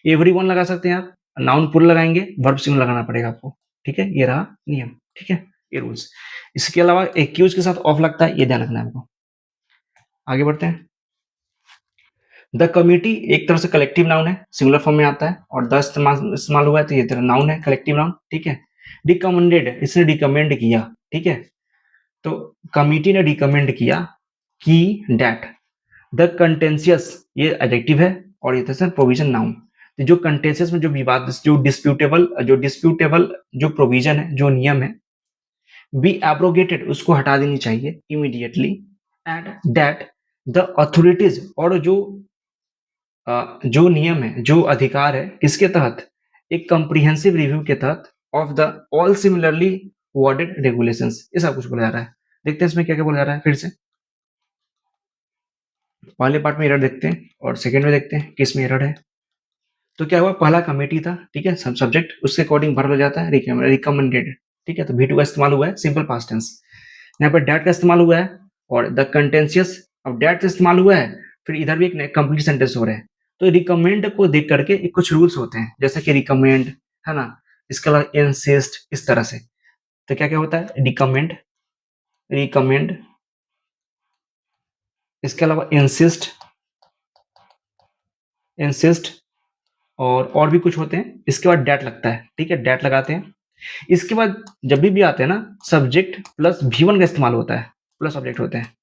एवरी वन लगा सकते हैं आप, नाउन पूरा लगाएंगे, वर्ब सिंगुलर लगाना पड़ेगा आपको, ठीक है, ये रहा नियम, ठीक है, ये रूल्स। इसके अलावा एक्यूज के साथ ऑफ लगता है, ये ध्यान रखना है आपको। आगे बढ़ते हैं। द कमिटी एक तरह से कलेक्टिव नाउन है, सिंगुलर फॉर्म में आता है, और द इस्तेमाल हुआ है तो ये तरह नाउन है, कलेक्टिव नाउन, ठीक है। रिकमेंडेड, इसने रिकमेंड किया, ठीक है, तो कमिटी ने रिकमेंड किया कि डैट द कंटेंशियस, ये एडजेक्टिव है, और ये तरह से प्रोविजन नाउन। तो जो कंटेंशियस में जो विवाद, जो डिस्प्यूटेबल जो प्रोविजन है, जो नियम है, बी एब्रोगेटेड, उसको हटा देनी चाहिए immediately, and that the authorities, और जो नियम है, जो अधिकार है, किसके तहत, एक कॉम्प्रिहेंसिव रिव्यू के तहत of the all similarly worded regulations, ये सब कुछ बोला जा रहा है। देखते हैं इसमें क्या क्या बोला जा रहा है फिर से। पहले पार्ट में एरर देखते हैं और सेकंड में देखते हैं किस में एरर है। तो क्या हुआ, पहला कमेटी था, ठीक है, सब सब्जेक्ट उसके अकॉर्डिंग भर हो जाता है, रिकमेंडेड, ठीक है, तो V2 का इस्तेमाल हुआ है, सिंपल पास्ट टेंस। यहाँ पर डैट का इस्तेमाल हुआ है, और द कंटेंशियस, अब डैट का इस्तेमाल हुआ है, फिर इधर भी एक कंप्लीट सेंटेंस हो रहा है। तो रिकमेंड को देख करके कुछ रूल्स होते हैं, जैसे कि रिकमेंड, है ना, इसके अलावा इंसिस्ट, इस तरह से। तो क्या क्या होता है, रिकमेंड, रिकमेंड, इसके अलावा इंसिस्ट, इंसिस्ट, और भी कुछ होते हैं। इसके बाद डैट लगता है, ठीक है, डैट लगाते हैं। इसके बाद जब भी आते हैं ना, सब्जेक्ट प्लस V1 का इस्तेमाल होता है, प्लस ऑब्जेक्ट होते हैं।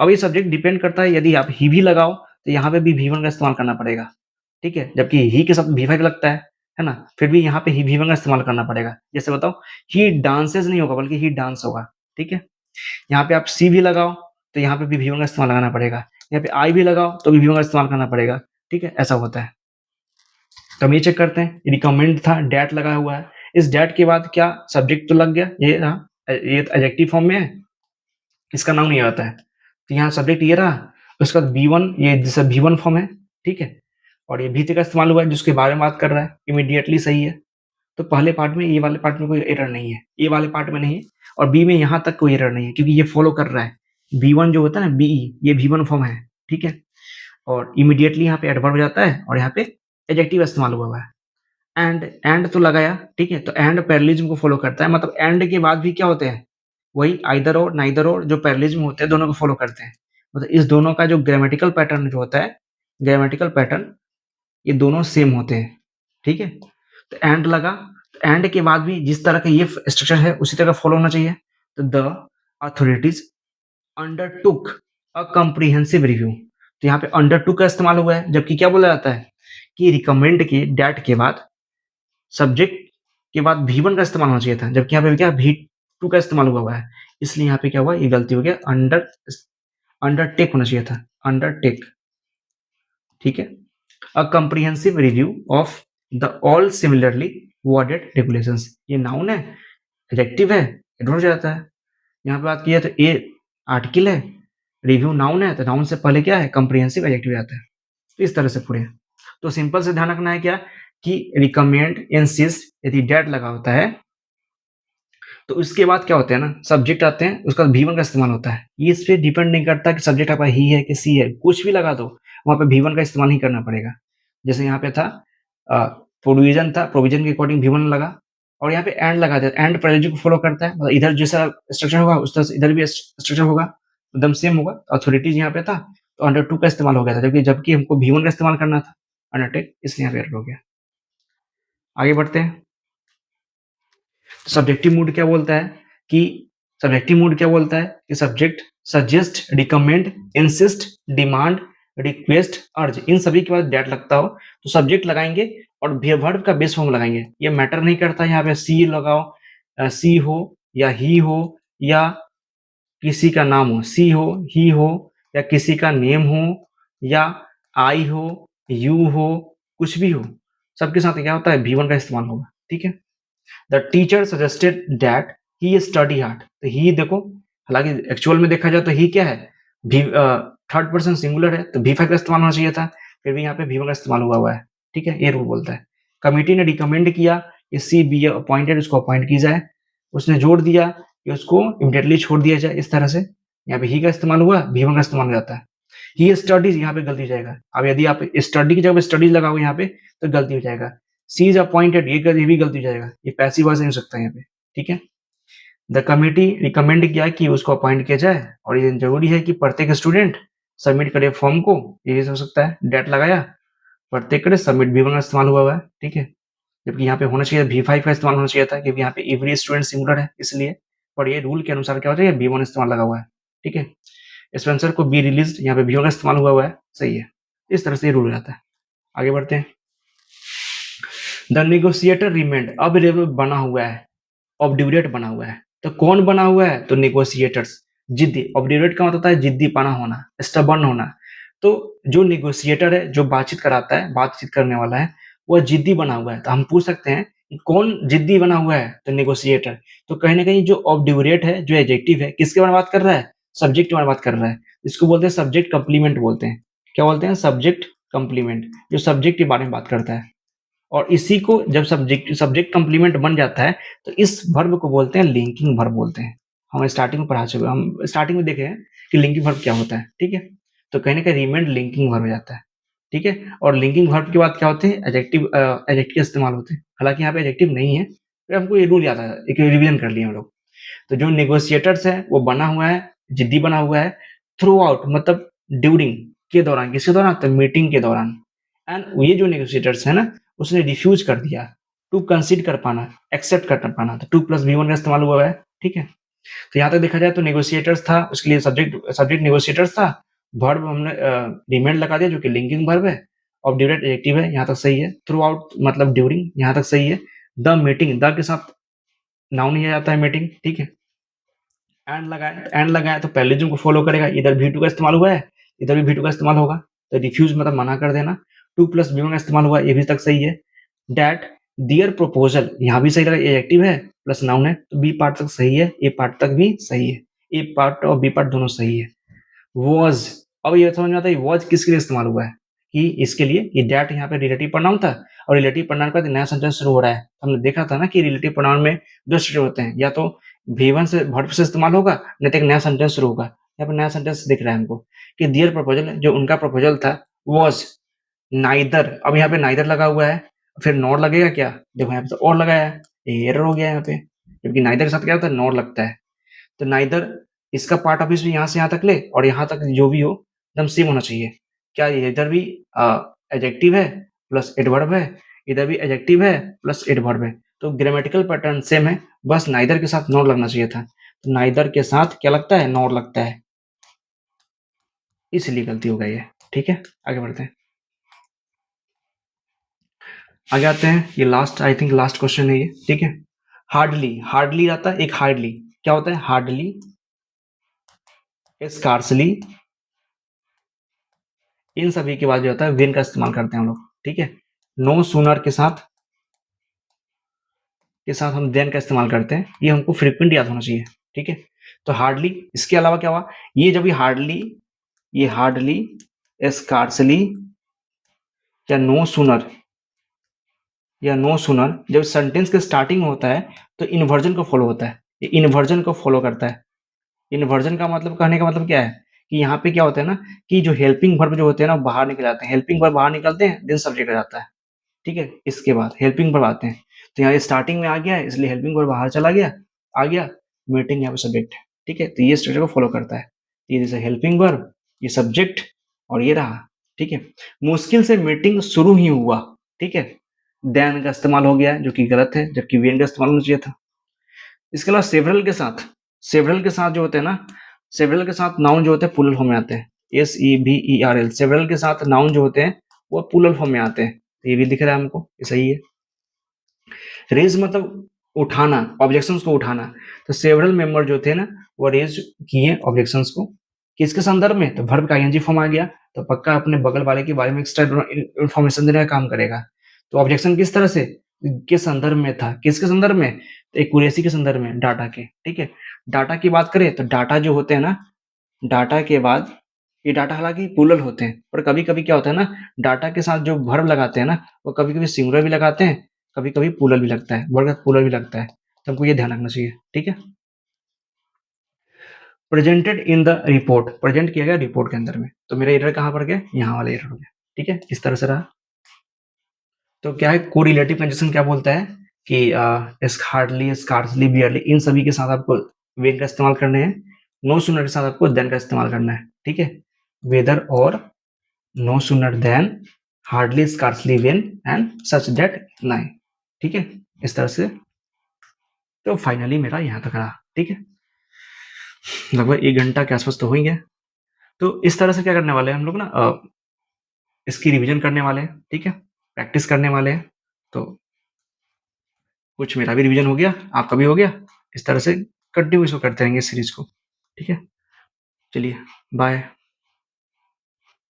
अब ये सब्जेक्ट डिपेंड करता है, यदि आप ही भी लगाओ तो यहाँ पे भी V1 का इस्तेमाल करना पड़ेगा, ठीक है, जबकि ही के साथ V5 लगता है ना, फिर भी यहाँ पे ही V1 का इस्तेमाल करना पड़ेगा। जैसे बताओ, ही डांसेस नहीं होगा, बल्कि ही डांस होगा, ठीक है। यहाँ पे आप सी भी लगाओ तो यहाँ पे भी V1 का इस्तेमाल लगाना पड़ेगा, यहाँ पे आई भी लगाओ तो भी V1 का इस्तेमाल करना पड़ेगा, ठीक है, ऐसा होता है। तो हम ये चेक करते हैं, रिकमेंड था, डैट लगा हुआ है, इस डैट के बाद क्या सब्जेक्ट तो लग गया, ये रहा, ये एडजेक्टिव फॉर्म में है, इसका नाम नहीं आता है, तो यहाँ सब्जेक्ट ये रहा, उसके बाद V1, ये जैसे V1 फॉर्म है, ठीक है, और ये V3 का इस्तेमाल हुआ है, जिसके बारे में बात कर रहा है, इमीडिएटली सही है। तो पहले पार्ट में, ये वाले पार्ट में कोई एरर नहीं है, ये वाले पार्ट में नहीं है, और बी में यहाँ तक कोई एरर नहीं है, क्योंकि ये फॉलो कर रहा है। V1 जो होता है ना, बीई, ये V1 फॉर्म है, ठीक है, और इमीडिएटली यहाँ पे एडवर्ब हो जाता है, और यहाँ पे एडजेक्टिव इस्तेमाल हुआ है। एंड तो लगाया, ठीक है, तो एंड पैरेललिज्म को फॉलो करता है, मतलब एंड के बाद भी क्या होते हैं, वही आइदर और नाइदर और जो पैरेललिज्म होते हैं, दोनों को फॉलो करते हैं। मतलब इस दोनों का जो ग्रामेटिकल पैटर्न जो होता है, ग्रामेटिकल पैटर्न, ये दोनों सेम होते हैं, ठीक है। तो एंड लगा, तो एंड के बाद भी जिस तरह का ये स्ट्रक्चर है उसी तरह फॉलो होना चाहिए। तो the authorities undertook a comprehensive review, तो यहाँ पे अंडरटुक का इस्तेमाल हुआ है, जबकि क्या बोला जाता है कि रिकमेंड के डैट के बाद सब्जेक्ट के बाद V1 का इस्तेमाल होना चाहिए था, जबकि यहाँ पे क्या V2 का इस्तेमाल हुआ है, इसलिए यहाँ पे क्या हुआ, ये गलती हो गया, अंडरटेक होना चाहिए था, अंडरटेक, ठीक है। A comprehensive review of the all similarly worded regulations. ये नाउन है, एडजेक्टिव है, एडवर्ब जाता है। यहाँ पे बात की है तो ए आर्टिकल है, रिव्यू नाउन है, तो नाउन से पहले क्या है, कम्प्रिहेंसिव एडजेक्टिव आता है। तो इस तरह से पूरे। तो सिंपल से ध्यान रखना है क्या कि रिकमेंड, इंसिस्ट, यदि डेट लगा होता है तो उसके बाद क्या होता है ना, सब्जेक्ट आते हैं, उसका भी1 का इस्तेमाल होता है। ये इस पे डिपेंड नहीं करता कि सब्जेक्ट आपका ही है कि सी है, कुछ भी लगा दो वहां पे भी1 का इस्तेमाल ही करना पड़ेगा। जैसे यहाँ पे था प्रोविजन था, प्रोविजन के अकॉर्डिंग भी1 लगा, और यहाँ पे एंड लगा दिया, एंड प्रेलुडियो को फॉलो करता है, मतलब इधर जैसा स्ट्रक्चर होगा उस तरह से इधर भी स्ट्रक्चर होगा, एकदम सेम होगा। अथॉरिटीज यहाँ पे था तो अंडर टू का इस्तेमाल हो गया था, जबकि हमको भी1 का इस्तेमाल करना था, अंडरटेक, इसलिए यहाँ पे error हो गया। आगे बढ़ते हैं। सब्जेक्टिव मूड क्या बोलता है कि सब्जेक्टिव मूड क्या बोलता है कि subject suggest, recommend, insist, demand, request, अर्ज, इन सभी के बाद डेट लगता हो तो सब्जेक्ट लगाएंगे और वर्ब का बेस फॉर्म लगाएंगे। ये मैटर नहीं करता यहाँ पे सी लगाओ, सी हो या ही हो या किसी का नाम हो, सी हो, ही हो, या किसी का नेम हो, या आई हो, यू हो, कुछ भी हो, सबके साथ क्या होता है, भी1 का इस्तेमाल होगा। ठीक है। The teacher suggested that he study hard, तो ही देखो, हालांकि एक्चुअल में देखा जाए तो ही क्या है, थर्ड पर्सन सिंगुलर है, तो भी5 का इस्तेमाल होना चाहिए था, फिर भी यहाँ पे भी1 का इस्तेमाल हुआ है। ठीक है, ये रूल बोलता है। कमिटी ने रिकमेंड किया कि सी बी अपॉइंटेड, उसको अपॉइंट की जाए, उसने जोड़ दिया कि उसको इमीडिएटली छोड़ दिया जाए, इस तरह से यहाँ पे ही का इस्तेमाल हुआ, भी1 का इस्तेमाल हो जाता है। ही स्टडीज, यहाँ पे गलती हो जाएगा। अब यदि आप स्टडी की जगह स्टडीज लगाओगे यहाँ पे तो गलती हो जाएगा। सी इज अपॉइंटेड, ये भी गलती हो जाएगा, ये पैसिव वॉइस नहीं हो सकता यहाँ पे। ठीक है। द कमिटी रिकमेंड किया कि उसको अपॉइंट किया जाए, और ये जरूरी है कि प्रत्येक स्टूडेंट सबमिट करे फॉर्म को, ये हो सकता है, डेट लगाया, प्रत्येक करे, सबमिट, भी1 का इस्तेमाल हुआ है। ठीक है। जबकि यहाँ पे होना चाहिए भी5 का इस्तेमाल होना चाहिए था, क्योंकि यहाँ पे एवरी स्टूडेंट सिंगुलर है इसलिए, और ये रूल के अनुसार क्या होता है, भी1 इस्तेमाल लगा हुआ है। ठीक है। स्पेंसर को बी रिलीज, यहाँ पे भी1 का इस्तेमाल हुआ है, सही है। इस तरह से ये रूल रहता है। आगे बढ़ते हैं। द नेगोशिएटर रिमेंड, अब बना हुआ है, ऑब्ड्यूरेट बना हुआ है, तो कौन बना हुआ है, तो नेगोशिएटर्स, जिद्दी। ऑब्ड्यूरेट का मतलब होता है जिद्दी पाना होना, स्टबर्न होना। तो जो नेगोशिएटर है, जो बातचीत कराता है, बातचीत करने वाला है, वह जिद्दी बना हुआ है। तो हम पूछ सकते हैं कि कौन जिद्दी बना हुआ है, तो नेगोशिएटर। तो कहीं ना कहीं जो ऑब्ड्यूरेट है, जो एडजेक्टिव है, किसके बारे में बात कर रहा है, सब्जेक्ट के बारे में बात कर रहा है। इसको बोलते हैं सब्जेक्ट कंप्लीमेंट बोलते हैं। क्या बोलते हैं, सब्जेक्ट कंप्लीमेंट, जो सब्जेक्ट के बारे में बात करता है। और इसी को जब सब्जेक्ट सब्जेक्ट कंप्लीमेंट बन जाता है तो इस वर्ब को बोलते हैं लिंकिंग वर्ब बोलते हैं। हम स्टार्टिंग में पढ़ा चुके, हम स्टार्टिंग में देखे हैं कि लिंकिंग वर्ब क्या होता है। ठीक है। तो कहीं ना कहीं रिमेंड लिंकिंग वर्ब हो जाता है। ठीक है। और लिंकिंग वर्ब के बाद क्या होते हैं, एडजेक्टिव, एडजेक्टिव इस्तेमाल होते हैं। हालांकि यहाँ पे एडजेक्टिव नहीं है, फिर हमको ये रूल याद है, एक रिवीजन कर लिए हम लोग। तो जो नेगोशिएटर्स है वो बना हुआ है, जिद्दी बना हुआ है, थ्रू आउट मतलब ड्यूरिंग के दौरान, किसके दौरान, तो मीटिंग के दौरान। एंड ये जो नेगोशिएटर्स है ना, उसने रिफ्यूज कर दिया, टू कंसीड कर पाना, एक्सेप्ट कर पाना, तो 2+भी1 का इस्तेमाल हुआ है। ठीक है। तो यहाँ तक देखा जाए तो नेगोशिएटर्स था, उसके लिए सब्जेक्ट सब्जेक्ट नेगोशिएटर्स था, वर्ब हमने रिमेंड लगा दिया जो कि लिंकिंग वर्ब है, ऑब्ड्यूरेट एडजेक्टिव है, यहाँ तक सही है। थ्रू आउट मतलब ड्यूरिंग, यहाँ तक सही है। द मीटिंग, द के साथ नाउन ही आ जाता है मीटिंग। ठीक है। एंड लगाया तो पैरेललिज्म को फॉलो करेगा, इधर भी2 का इस्तेमाल हुआ है, इधर भी भी2 का इस्तेमाल होगा, तो रिफ्यूज मतलब मना कर देना। 2+भी1 का इस्तेमाल हुआ, ये भी तक सही है। डैट दियर प्रोपोजल, यहाँ भी सही लगा, एडजेक्टिव है प्लस नाउन है, तो बी पार्ट तक सही है, ए पार्ट तक भी सही है, ए पार्ट और बी पार्ट दोनों सही है। वॉज, अब ये समझ में आता है वॉज किसके लिए इस्तेमाल हुआ है, कि इसके लिए, ये डैट यहाँ पे रिलेटिव प्रोनाउन था, और रिलेटिव प्रोनाउन के बाद नया सेंटेंस शुरू हो रहा है। हमने देखा था ना कि रिलेटिव प्रोनाउन में दो स्टेज होते हैं, या तो भी1 से वर्ब से इस्तेमाल होगा, नहीं तो एक नया सेंटेंस शुरू होगा। यहाँ पर नया सेंटेंस दिख रहा है हमको कि दियर प्रपोजल, जो उनका प्रपोजल था, वॉज नाइदर, अब यहाँ पे नाइदर लगा हुआ है, फिर नॉर लगेगा क्या, देखो यहाँ पे तो और लगाया है, एरर हो गया यहाँ पे, जबकि नाइदर के साथ क्या होता है, नॉर लगता है। तो नाइदर, इसका पार्ट ऑफिस भी यहाँ से यहाँ तक ले, और यहाँ तक जो भी हो एकदम सेम होना चाहिए। क्या इधर भी एडजेक्टिव है प्लस एडवर्ब है, इधर भी एडजेक्टिव है प्लस एडवर्ब है, तो ग्रामेटिकल पैटर्न सेम है, बस नाइदर के साथ नॉर लगना चाहिए था, तो नाइदर के साथ क्या लगता है, नॉर लगता है, इसलिए गलती हो गई है। ठीक है। आगे बढ़ते हैं। आगे आते हैं, ये last, I think last question है ये। ठीक है। हार्डली, हार्डली आता है एक, हार्डली क्या होता है, हार्डली, स्कार्सली, इन सभी के बाद जो होता है वेन का इस्तेमाल करते हैं हम लोग, ठीक है। नो सूनर के साथ हम देन का इस्तेमाल करते हैं, ये हमको फ्रीक्वेंट याद होना चाहिए, ठीक है। तो हार्डली, इसके अलावा क्या हुआ, ये जब ये हार्डली, स्कार्सली या नो सूनर जब सेंटेंस के स्टार्टिंग में होता है तो इन्वर्जन को फॉलो होता है, ये इन्वर्जन को फॉलो करता है। इन्वर्जन का मतलब, कहने का मतलब क्या है कि यहाँ पे क्या होता है ना कि जो हेल्पिंग वर्ब जो होते हैं ना बाहर निकल जाते हैं, हेल्पिंग वर्ब बाहर निकलते हैं देन सब्जेक्ट आ जाता है, ठीक है। इसके बाद हेल्पिंग वर्ब आते हैं, तो यहाँ स्टार्टिंग में आ गया है इसलिए हेल्पिंग वर्ब बाहर चला गया, आ गया, मीटिंग यहाँ पे सब्जेक्ट है, ठीक है। तो ये स्ट्रक्चर को फॉलो करता है, ये जैसे हेल्पिंग वर्ब, ये सब्जेक्ट और ये रहा, ठीक है। मुश्किल से मीटिंग शुरू ही हुआ, ठीक है, देन का इस्तेमाल हो गया है जो कि गलत है, जबकि वेन का इस्तेमाल होना चाहिए था। इसके अलावा सेवरल के साथ जो होते हैं ना, सेवरल के साथ नाउन जो होते हैं प्लूरल फॉर्म में आते हैं, SEVERL, सेवरल के साथ नाउन जो होते हैं वो प्लूरल फॉर्म में आते हैं, तो ये भी दिख रहा है हमको, ये सही है। रेज मतलब उठाना, ऑब्जेक्शंस को उठाना, तो सेवरल मेंबर जो थे ना वो रेज किए ऑब्जेक्शंस को, किसके संदर्भ में, तो वर्ब का ING फॉर्म आ गया, तो पक्का अपने बगल वाले के बारे में एक्स्ट्रा इन्फॉर्मेशन देने का काम करेगा। तो ऑब्जेक्शन किस तरह से, के संदर्भ में था, किसके संदर्भ में, तो एक्यूरेसी के संदर्भ में, डाटा के, ठीक है। डाटा की बात करें तो डाटा जो होते हैं ना, डाटा के बाद ये डाटा हालांकि प्लूरल होते हैं, पर कभी कभी क्या होता है ना, डाटा के साथ जो वर्ब लगाते हैं ना वो कभी कभी सिंगुलर भी लगाते हैं, कभी कभी प्लूरल भी लगता है, वर्ब का प्लूरल भी लगता है, तो हमको ये ध्यान रखना चाहिए, ठीक है। Presented in the report, present किया गया रिपोर्ट के अंदर में, तो मेरा एरर कहाँ पर गया, यहाँ वाला एरर हो गया, ठीक है, इस तरह से रहा। तो क्या है, कोरिलेटिव कंजक्शन क्या बोलता है कि हार्डली, स्कार्सली, बियरली, इन सभी के साथ आपको वेन का इस्तेमाल करने हैं, नो सूनर के साथ आपको देन का इस्तेमाल करना है, ठीक है। वेदर और no sooner than, hardly, scarcely, when and such that nine, ठीक है, इस तरह से। तो फाइनली मेरा यहाँ तक रहा, ठीक है, लगभग 1 घंटा के आसपास तो हो ही गया। तो इस तरह से क्या करने वाले हैं हम लोग ना, इसकी रिवीजन करने वाले हैं, ठीक है, प्रैक्टिस करने वाले हैं। तो कुछ मेरा भी रिवीजन हो गया, आपका भी हो गया, इस तरह से कंटिन्यू इसको करते रहेंगे सीरीज को, ठीक है। चलिए, बाय।